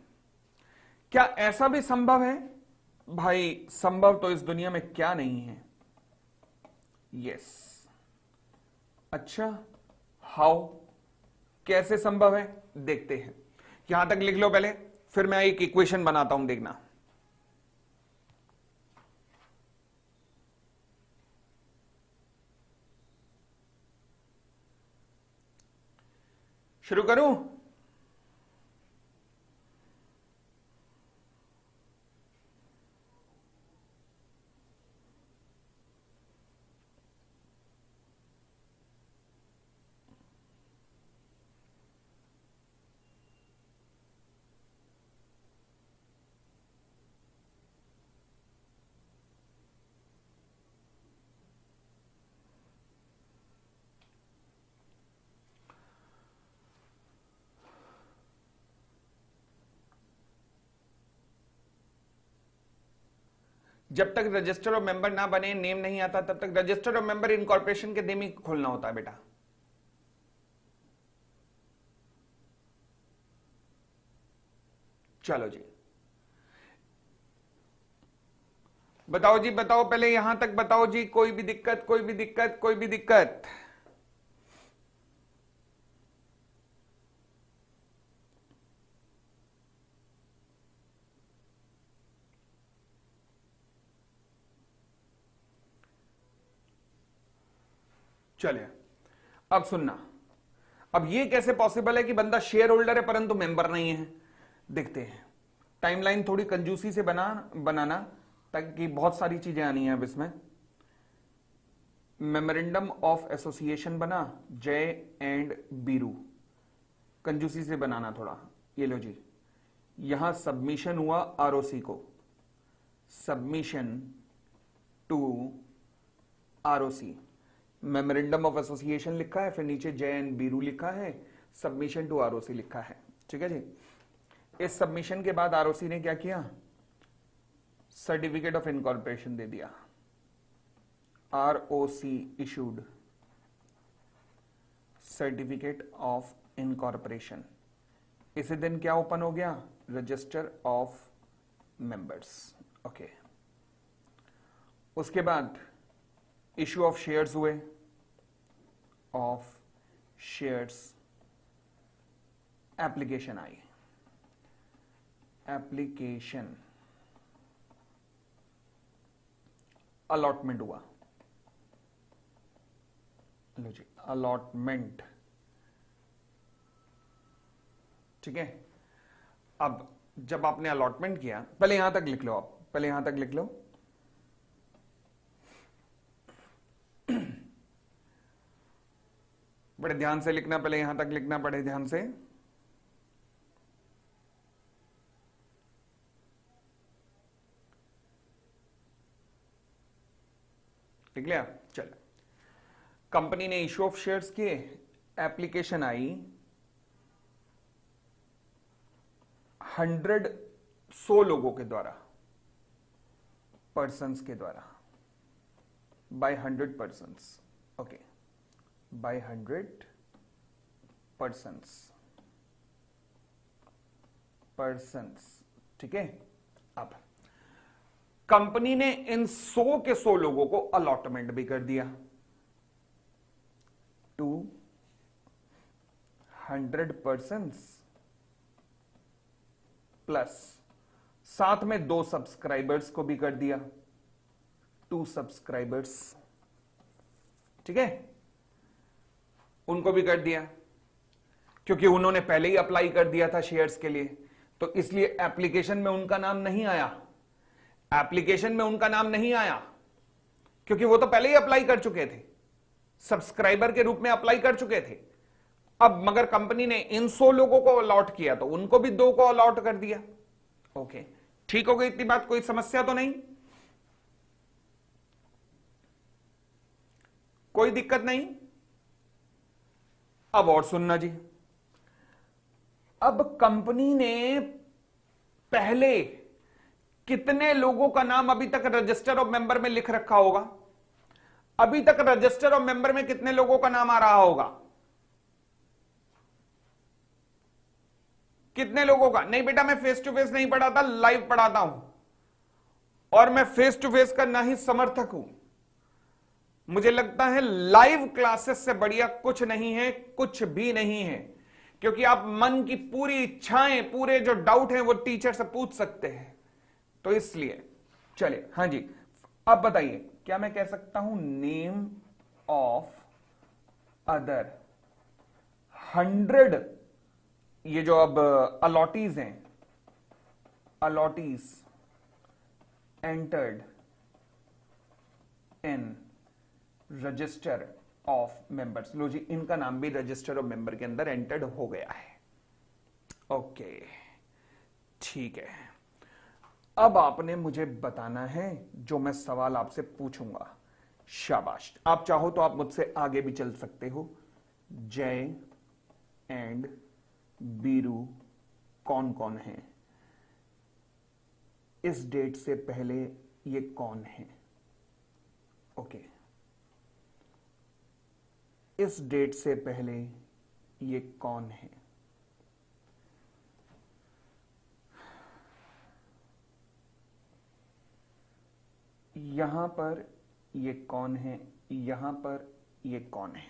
S1: क्या ऐसा भी संभव है? भाई संभव तो इस दुनिया में क्या नहीं है। यस। अच्छा, हाउ, कैसे संभव है देखते हैं। यहां तक लिख लो पहले, फिर मैं एक इक्वेशन बनाता हूं, देखना। शुरू करूं? जब तक रजिस्टर ऑफ मेंबर ना बने, नेम नहीं आता, तब तक रजिस्टर ऑफ मेंबर इनकॉर्पोरेशन के नेम ही खोलना होता है बेटा। चलो जी, बताओ जी, बताओ पहले यहां तक बताओ जी, कोई भी दिक्कत, कोई भी दिक्कत, कोई भी दिक्कत? चलिए अब सुनना, अब ये कैसे पॉसिबल है कि बंदा शेयर होल्डर है परंतु मेंबर नहीं है? देखते हैं। टाइमलाइन थोड़ी कंजूसी से बनाना ताकि बहुत सारी चीजें आनी है अब इसमें। मेमोरेंडम ऑफ एसोसिएशन बना, जय एंड बीरू, कंजूसी से बनाना थोड़ा। ये लो जी, यहां सबमिशन हुआ आरओसी को, submission to ROC, memorandum of association लिखा है, फिर नीचे जय एंड बीरू लिखा है, सबमिशन टू आरओसी लिखा है। ठीक है जी। इस सबमिशन के बाद आरओसी ने क्या किया? सर्टिफिकेट ऑफ इनकॉर्पोरेशन दे दिया, ROC issued certificate of incorporation. इसी दिन क्या ओपन हो गया? Register of members. ओके, उसके बाद इश्यू ऑफ शेयर्स हुए, of shares, application I, application, allotment हुआ। लो जी, अलॉटमेंट। ठीक है, अब जब आपने अलॉटमेंट किया, पहले यहां तक लिख लो, आप पहले यहां तक लिख लो, बड़े ध्यान से लिखना, पहले यहां तक लिखना, बड़े ध्यान से। लिख लिया? चल, कंपनी ने इश्यू ऑफ शेयर्स किए, एप्लीकेशन आई, 100 लोगों के द्वारा, पर्सन्स के द्वारा, by 100 persons. Okay, by 100 persons. ठीक है, अब कंपनी ने इन 100 के 100 लोगों को अलॉटमेंट भी कर दिया, 200 पर्सन्स प्लस साथ में 2 सब्सक्राइबर्स को भी कर दिया, 2 सब्सक्राइबर्स। ठीक है, उनको भी कर दिया क्योंकि उन्होंने पहले ही अप्लाई कर दिया था शेयर्स के लिए, तो इसलिए एप्लीकेशन में उनका नाम नहीं आया, एप्लीकेशन में उनका नाम नहीं आया क्योंकि वो तो पहले ही अप्लाई कर चुके थे, सब्सक्राइबर के रूप में अप्लाई कर चुके थे। अब मगर कंपनी ने इन 100 लोगों को अलॉट किया तो उनको भी 2 को अलॉट कर दिया। ओके, ठीक हो गई इतनी बात, कोई समस्या तो नहीं, कोई दिक्कत नहीं। अब और सुनना जी, अब कंपनी ने पहले कितने लोगों का नाम अभी तक रजिस्टर ऑफ मेंबर में लिख रखा होगा? अभी तक रजिस्टर ऑफ मेंबर में कितने लोगों का नाम आ रहा होगा? कितने लोगों का? नहीं बेटा, मैं फेस टू फेस नहीं पढ़ाता, लाइव पढ़ाता हूं, और मैं फेस टू फेस का ना ही समर्थक हूं। मुझे लगता है लाइव क्लासेस से बढ़िया कुछ नहीं है, कुछ भी नहीं है, क्योंकि आप मन की पूरी इच्छाएं, पूरे जो डाउट हैं वो टीचर से पूछ सकते हैं। तो इसलिए चलिए, हाँ जी, अब बताइए, क्या मैं कह सकता हूं नेम ऑफ अदर 100, ये जो अब अलॉटीज हैं, allottees entered in register of members. लो जी, इनका नाम भी रजिस्टर ऑफ मेंबर के अंदर एंटर्ड हो गया है। ओके, ठीक है। अब आपने मुझे बताना है जो मैं सवाल आपसे पूछूंगा। शाबाश, आप चाहो तो आप मुझसे आगे भी चल सकते हो। जय एंड बीरू कौन कौन है? इस डेट से पहले ये कौन है? ओके, इस डेट से पहले ये कौन है? यहां पर ये कौन है? यहां पर ये कौन है?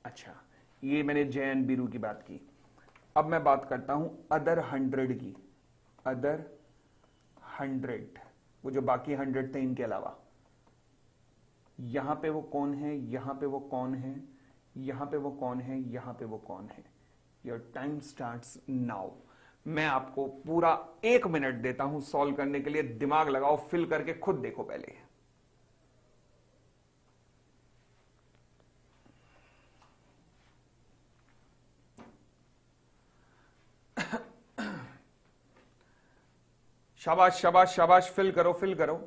S1: अच्छा, ये मैंने जय एंड बीरू की बात की। अब मैं बात करता हूं अदर 100 की। अदर 100, वो जो बाकी 100 थे इनके अलावा, यहां पे वो कौन है? यहां पे वो कौन है? यहां पे वो कौन है? यहां पे वो कौन है? Your time starts now. मैं आपको पूरा 1 मिनट देता हूं सॉल्व करने के लिए। दिमाग लगाओ, फिल करके खुद देखो पहले। शाबाश शाबाश शाबाश, फिल करो फिल करो।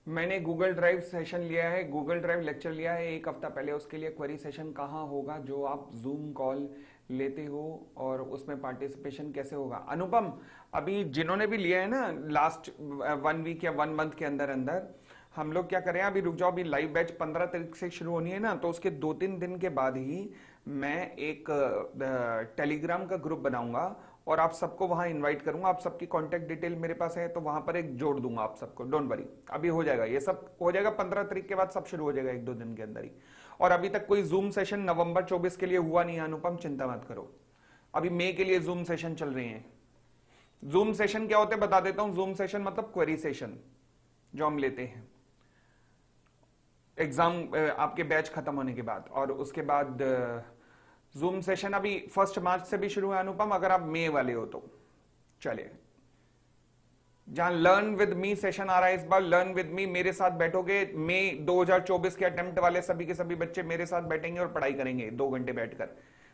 S1: मैंने गूगल ड्राइव सेशन लिया है, गूगल ड्राइव लेक्चर लिया है 1 हफ्ता पहले। उसके लिए क्वेरी सेशन कहाँ होगा जो आप जूम कॉल लेते हो, और उसमें पार्टिसिपेशन कैसे होगा? अनुपम, अभी जिन्होंने भी लिया है ना लास्ट 1 वीक या 1 मंथ के अंदर अंदर, हम लोग क्या करें, अभी रुक जाओ, अभी लाइव बैच 15 तारीख से शुरू होनी है ना, तो उसके 2-3 दिन के बाद ही मैं एक टेलीग्राम का ग्रुप बनाऊंगा और आप सबको वहां इनवाइट करूंगा। आप सबकी कांटेक्ट डिटेल मेरे पास है, तो वहां पर एक जोड़ दूंगा आप सबको। डोंट वरी, अभी हो जाएगा, ये सब हो जाएगा 15 तारीख के बाद, सब शुरू हो जाएगा 1-2 दिन के अंदर ही। और अभी तक कोई जूम सेशन नवंबर 24 के लिए हुआ नहीं है अनुपम, चिंता मत करो। अभी मई के लिए जूम सेशन चल रहे हैं। जूम सेशन क्या होते हैं बता देता हूं। जूम सेशन मतलब क्वेरी सेशन जो हम लेते हैं एग्जाम आपके बैच खत्म होने के बाद, और उसके बाद जूम सेशन अभी 1 मार्च से भी शुरू है अनुपम, अगर आप मई वाले हो तो। चलिए, जहां लर्न विद मी सेशन आ रहा है इस बार, लर्न विद मी, मेरे साथ बैठोगे, मई 2024 के अटेम्प्ट वाले सभी के सभी बच्चे मेरे साथ बैठेंगे और पढ़ाई करेंगे 2 घंटे बैठकर।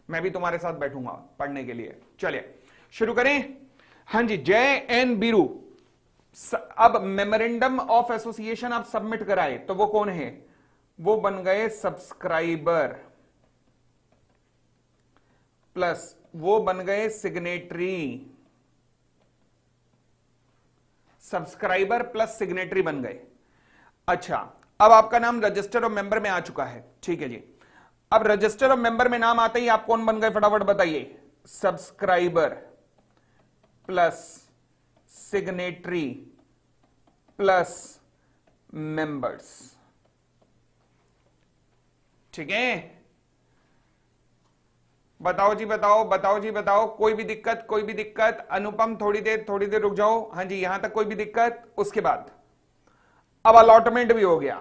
S1: मैं भी तुम्हारे साथ बैठूंगा पढ़ने के लिए। चलिए शुरू करें। हाँ जी, जय एन बीरू, अब मेमोरेंडम ऑफ एसोसिएशन आप सबमिट कराए, तो वो कौन है? वो बन गए सब्सक्राइबर, प्लस वो बन गए सिग्नेटरी। सब्सक्राइबर प्लस सिग्नेटरी बन गए। अच्छा, अब आपका नाम रजिस्टर ऑफ मेंबर में आ चुका है, ठीक है जी। अब रजिस्टर ऑफ मेंबर में नाम आते ही आप कौन बन गए फटाफट बताइए? Subscriber plus signatory plus members, ठीक है। बताओ जी, बताओ बताओ जी, बताओ। कोई भी दिक्कत, कोई भी दिक्कत? अनुपम थोड़ी देर रुक जाओ। हाँ जी, यहां तक कोई भी दिक्कत? उसके बाद अब अलॉटमेंट भी हो गया,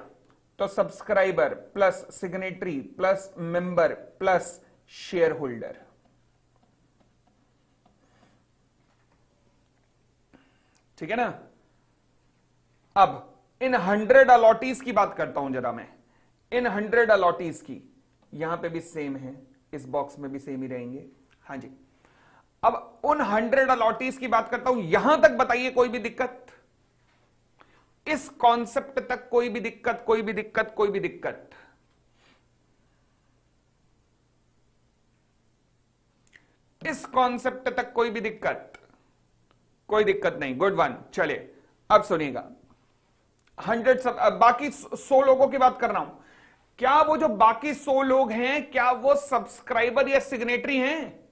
S1: तो subscriber plus signatory plus member plus share holder. ठीक है ना? अब इन 100 अलॉटीज की बात करता हूं जरा मैं। इन 100 अलॉटीज की, यहां पे भी सेम है, इस बॉक्स में भी सेम ही रहेंगे। हाँ जी, अब उन 100 अलॉटीज की बात करता हूं। यहां तक बताइए कोई भी दिक्कत? इस कॉन्सेप्ट तक कोई भी दिक्कत? कोई भी दिक्कत? कोई भी दिक्कत? इस कॉन्सेप्ट तक कोई भी दिक्कत? कोई दिक्कत नहीं, गुड वन। चले अब सुनिएगा, 100 सब, बाकी 100 लोगों की बात कर रहा हूं। क्या वो जो बाकी 100 लोग हैं, क्या वो सब्सक्राइबर या सिग्नेटरी हैं?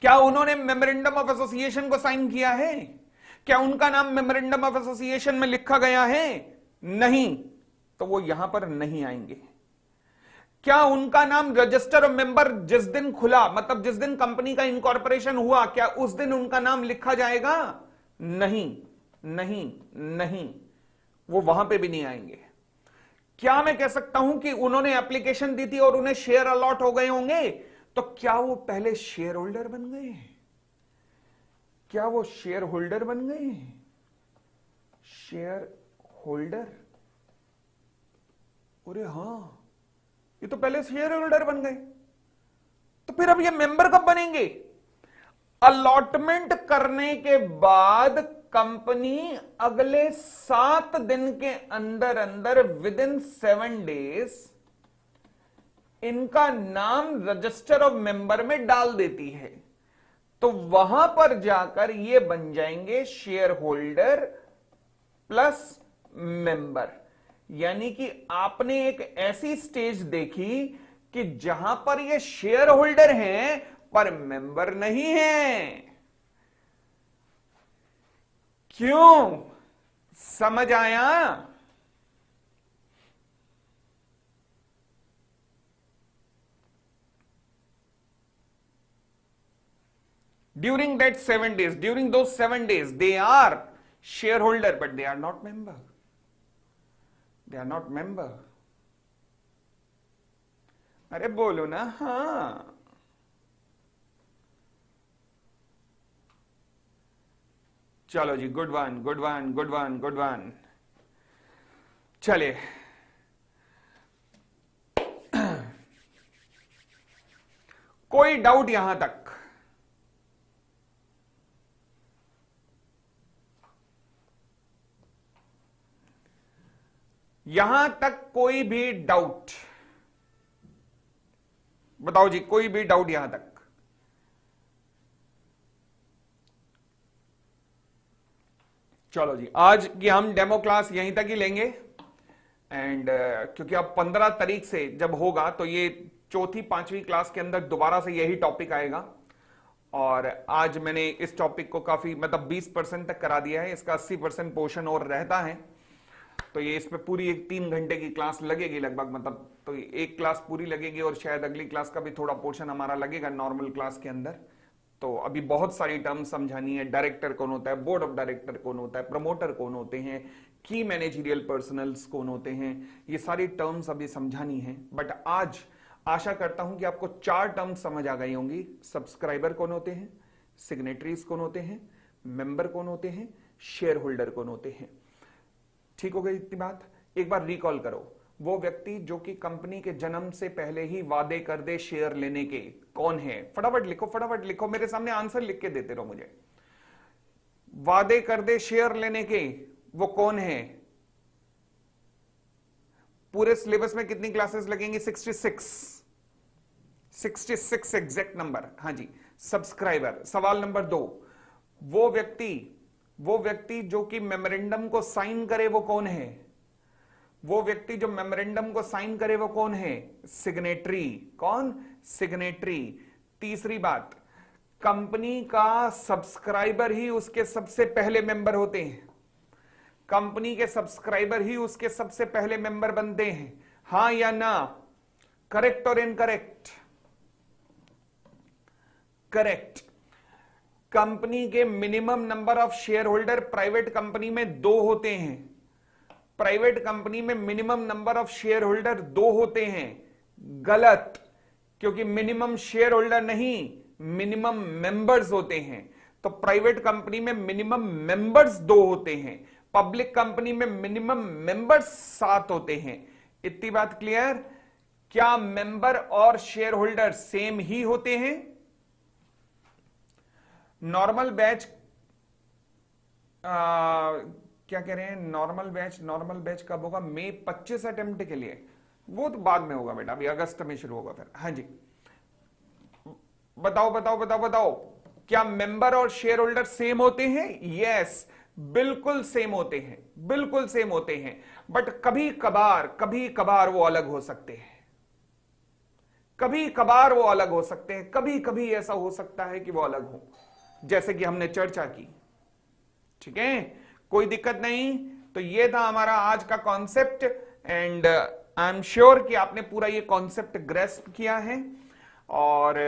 S1: क्या उन्होंने मेमोरेंडम ऑफ एसोसिएशन को साइन किया है? क्या उनका नाम मेमोरेंडम ऑफ एसोसिएशन में लिखा गया है? नहीं, तो वो यहां पर नहीं आएंगे। क्या उनका नाम रजिस्टर ऑफ मेंबर जिस दिन खुला, मतलब जिस दिन कंपनी का इनकॉर्पोरेशन हुआ, क्या उस दिन उनका नाम लिखा जाएगा? नहीं, नहीं, नहीं, वो वहां पे भी नहीं आएंगे। क्या मैं कह सकता हूं कि उन्होंने एप्लीकेशन दी थी और उन्हें शेयर अलॉट हो गए होंगे, तो क्या वो पहले शेयर होल्डर बन गए? क्या वो शेयर होल्डर बन गए? शेयर होल्डर, अरे हां, ये तो पहले शेयर होल्डर बन गए। तो फिर अब ये मेंबर कब बनेंगे? अलॉटमेंट करने के बाद कंपनी अगले 7 दिन के अंदर अंदर, विद इन 7 डेज, इनका नाम रजिस्टर ऑफ मेंबर में डाल देती है। तो वहां पर जाकर ये बन जाएंगे शेयर होल्डर प्लस मेंबर। यानी कि आपने एक ऐसी स्टेज देखी कि जहां पर ये शेयर होल्डर हैं पर मेंबर नहीं है। क्यों? समझ आया? During that 7 days, during those 7 days, they are shareholder, but they are not member. They are not member. अरे बोलो ना, हाँ। चलो जी, good one, good one, good one, good one. चले, कोई डाउट यहां तक? यहां तक कोई भी डाउट? बताओ जी, कोई भी डाउट यहां तक? चलो जी, आज की हम डेमो क्लास यहीं तक ही लेंगे। एंड क्योंकि अब 15 तारीख से जब होगा तो ये चौथी 5वीं क्लास के अंदर दोबारा से यही टॉपिक आएगा। और आज मैंने इस टॉपिक को काफी, मतलब 20% तक करा दिया है। इसका 80% पोर्शन और रहता है। तो ये इस पे पूरी एक 3 घंटे की क्लास लगेगी लगभग, मतलब तो एक क्लास पूरी लगेगी और शायद अगली क्लास का भी थोड़ा पोर्शन हमारा लगेगा नॉर्मल क्लास के अंदर। तो अभी बहुत सारी टर्म समझानी है। डायरेक्टर कौन होता है, बोर्ड ऑफ डायरेक्टर कौन होता है, प्रमोटर कौन होते हैं, की मैनेजरियल पर्सनल्स कौन होते हैं, ये सारी टर्म्स अभी समझानी है। बट आज आशा करता हूं कि आपको 4 टर्म्स समझ आ गई होंगी। सब्सक्राइबर कौन होते हैं, सिग्नेटरीज कौन होते हैं, मेंबर कौन होते हैं, शेयर होल्डर कौन होते हैं। ठीक हो गई इतनी बात? एक बार रिकॉल करो। वो व्यक्ति जो कि कंपनी के जन्म से पहले ही वादे कर दे शेयर लेने के, कौन है? फटाफट लिखो, फटाफट लिखो, मेरे सामने आंसर लिख के देते रहो मुझे। वादे कर दे शेयर लेने के, वो कौन है? पूरे सिलेबस में कितनी क्लासेस लगेंगी? 66 एग्जैक्ट नंबर। हाँ जी, सब्सक्राइबर। सवाल नंबर 2, वो व्यक्ति जो कि मेमोरेंडम को साइन करे वो कौन है? वो व्यक्ति जो मेमोरेंडम को साइन करे वो कौन है? सिग्नेटरी। कौन? सिग्नेटरी। तीसरी बात, कंपनी का सब्सक्राइबर ही उसके सबसे पहले मेंबर होते हैं। कंपनी के सब्सक्राइबर ही उसके सबसे पहले मेंबर बनते हैं। हां या ना? करेक्ट और इनकरेक्ट? करेक्ट। कंपनी के minimum number of share holder private company में 2 होते हैं। प्राइवेट कंपनी में minimum number of share holder 2 होते हैं। गलत, क्योंकि मिनिमम शेयर होल्डर नहीं, मिनिमम मेंबर्स होते हैं। तो प्राइवेट कंपनी में मिनिमम मेंबर्स 2 होते हैं, पब्लिक कंपनी में मिनिमम मेंबर्स 7 होते हैं। इतनी बात क्लियर? क्या मेंबर और शेयर होल्डर सेम ही होते हैं? नॉर्मल बैच क्या कह रहे हैं? नॉर्मल बैच कब होगा? मई 25 अटेम्प्ट के लिए। वो तो बाद में होगा बेटा, अभी अगस्त में शुरू होगा फिर। हाँ जी, बताओ क्या मेंबर और शेयर होल्डर सेम होते हैं? यस, बिल्कुल सेम होते हैं, बिल्कुल सेम होते हैं। बट कभी कभार वो अलग हो सकते हैं, कभी कभार वो अलग हो सकते हैं, कभी कभी ऐसा हो सकता है कि वो अलग हो, जैसे कि हमने चर्चा की। ठीक है, कोई दिक्कत नहीं। तो ये था हमारा आज का concept, and I am sure कि आपने पूरा ये कॉन्सेप्ट ग्रेस्प किया है। और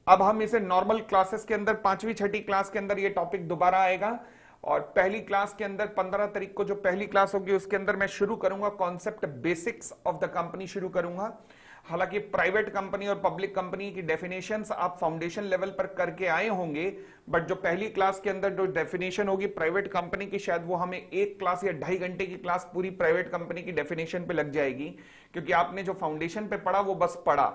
S1: अब हम इसे नॉर्मल क्लासेस के अंदर 5वीं 6ठी क्लास के अंदर ये टॉपिक दोबारा आएगा, और पहली क्लास के अंदर 15 तारीख को जो पहली क्लास होगी उसके अंदर मैं शुरू करूंगा concept basics of the company शुरू करूंगा। हालांकि प्राइवेट कंपनी और पब्लिक कंपनी की डेफिनेशंस आप फाउंडेशन लेवल पर करके आए होंगे, बट जो पहली क्लास के अंदर जो डेफिनेशन होगी प्राइवेट कंपनी की, शायद वो हमें 1 क्लास या 2.5 घंटे की क्लास पूरी प्राइवेट कंपनी की डेफिनेशन पे लग जाएगी, क्योंकि आपने जो फाउंडेशन पे पढ़ा वो बस पढ़ा।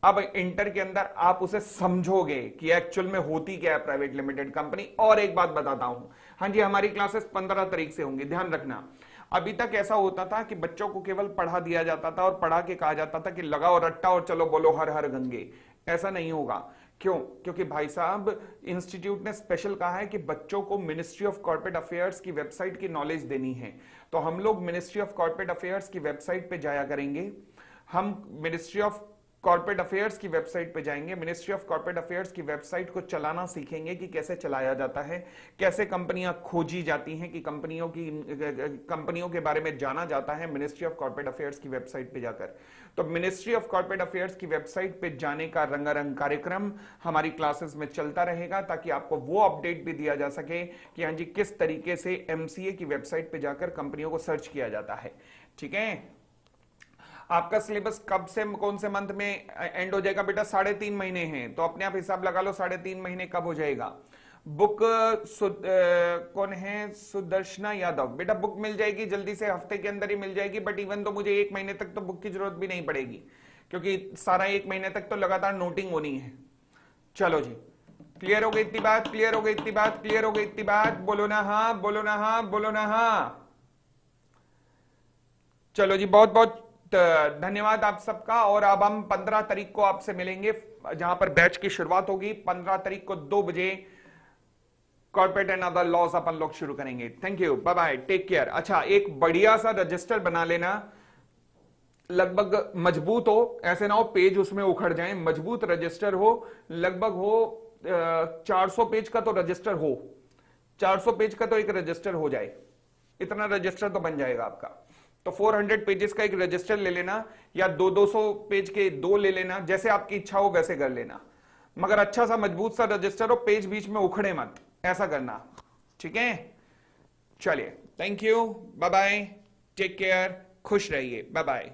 S1: अब इंटर के अंदर आप उसे समझोगे कि एक्चुअल में होती क्या है प्राइवेट लिमिटेड कंपनी। और एक बात बताता हूं, हाँ जी, हमारी क्लासेस 15 तारीख से होंगी, ध्यान रखना। अभी तक ऐसा होता था कि बच्चों को केवल पढ़ा दिया जाता था और पढ़ा के कहा जाता था कि लगाओ रट्टा और चलो बोलो हर हर गंगे। ऐसा नहीं होगा। क्यों? क्योंकि भाई साहब इंस्टीट्यूट ने स्पेशल कहा है कि बच्चों को मिनिस्ट्री ऑफ कॉर्पोरेट अफेयर्स की वेबसाइट की नॉलेज देनी है। तो हम लोग मिनिस्ट्री ऑफ कॉर्पोरेट अफेयर्स की वेबसाइट पे जाया करेंगे, हम मिनिस्ट्री ऑफ कॉर्पोरेट अफेयर्स की वेबसाइट पे जाएंगे, मिनिस्ट्री ऑफ कॉर्पोरेट अफेयर्स की वेबसाइट को चलाना सीखेंगे कि कैसे चलाया जाता है, कैसे कंपनियां खोजी जाती हैं, कि कंपनियों के बारे में जाना जाता है मिनिस्ट्री ऑफ कॉर्पोरेट अफेयर्स की वेबसाइट पे जाकर। तो मिनिस्ट्री ऑफ कॉर्पोरेट अफेयर्स की वेबसाइट पे जाने का रंगारंग कार्यक्रम हमारी क्लासेस में चलता रहेगा, ताकि आपको वो अपडेट भी दिया जा सके कि हाँ जी किस तरीके से एमसीए की वेबसाइट पे जाकर कंपनियों को सर्च किया जाता है। ठीक है, आपका सिलेबस कब से कौन से मंथ में एंड हो जाएगा बेटा? 3.5 महीने हैं, तो अपने आप हिसाब लगा लो 3.5 महीने कब हो जाएगा। बुक कौन है? सुदर्शना यादव। बेटा बुक मिल जाएगी जल्दी से, हफ्ते के अंदर ही मिल जाएगी, बट इवन तो मुझे 1 महीने तक तो बुक की जरूरत भी नहीं पड़ेगी, क्योंकि सारा 1 महीने तक तो लगातार नोटिंग होनी है। चलो जी, क्लियर हो गई इतनी बात? क्लियर हो गई इतनी बात? क्लियर हो गई इतनी बात? बोलो ना हाँ, बोलो ना हाँ, बोलो ना हाँ। चलो जी, बहुत बहुत धन्यवाद आप सबका। और अब हम 15 तारीख को आपसे मिलेंगे, जहां पर बैच की शुरुआत होगी। 15 तारीख को 2 बजे कॉर्पोरेट एंड अदर लॉज अपन लोग शुरू करेंगे। Thank you, bye bye, take care. अच्छा, एक बढ़िया सा रजिस्टर बना लेना, लगभग मजबूत हो, ऐसे ना हो पेज उसमें उखड़ जाए, मजबूत रजिस्टर हो, लगभग हो 400 पेज का तो रजिस्टर हो, 400 पेज का तो एक रजिस्टर हो जाए, इतना रजिस्टर तो बन जाएगा आपका। तो 400 पेजेस का एक रजिस्टर ले लेना, या 200 पेज के 2 ले लेना, जैसे आपकी इच्छा हो वैसे कर लेना, मगर अच्छा सा मजबूत सा रजिस्टर हो, पेज बीच में उखड़े मत, ऐसा करना। ठीक है, चलिए, thank you, bye bye, take care, खुश रहिए, बाय बाय।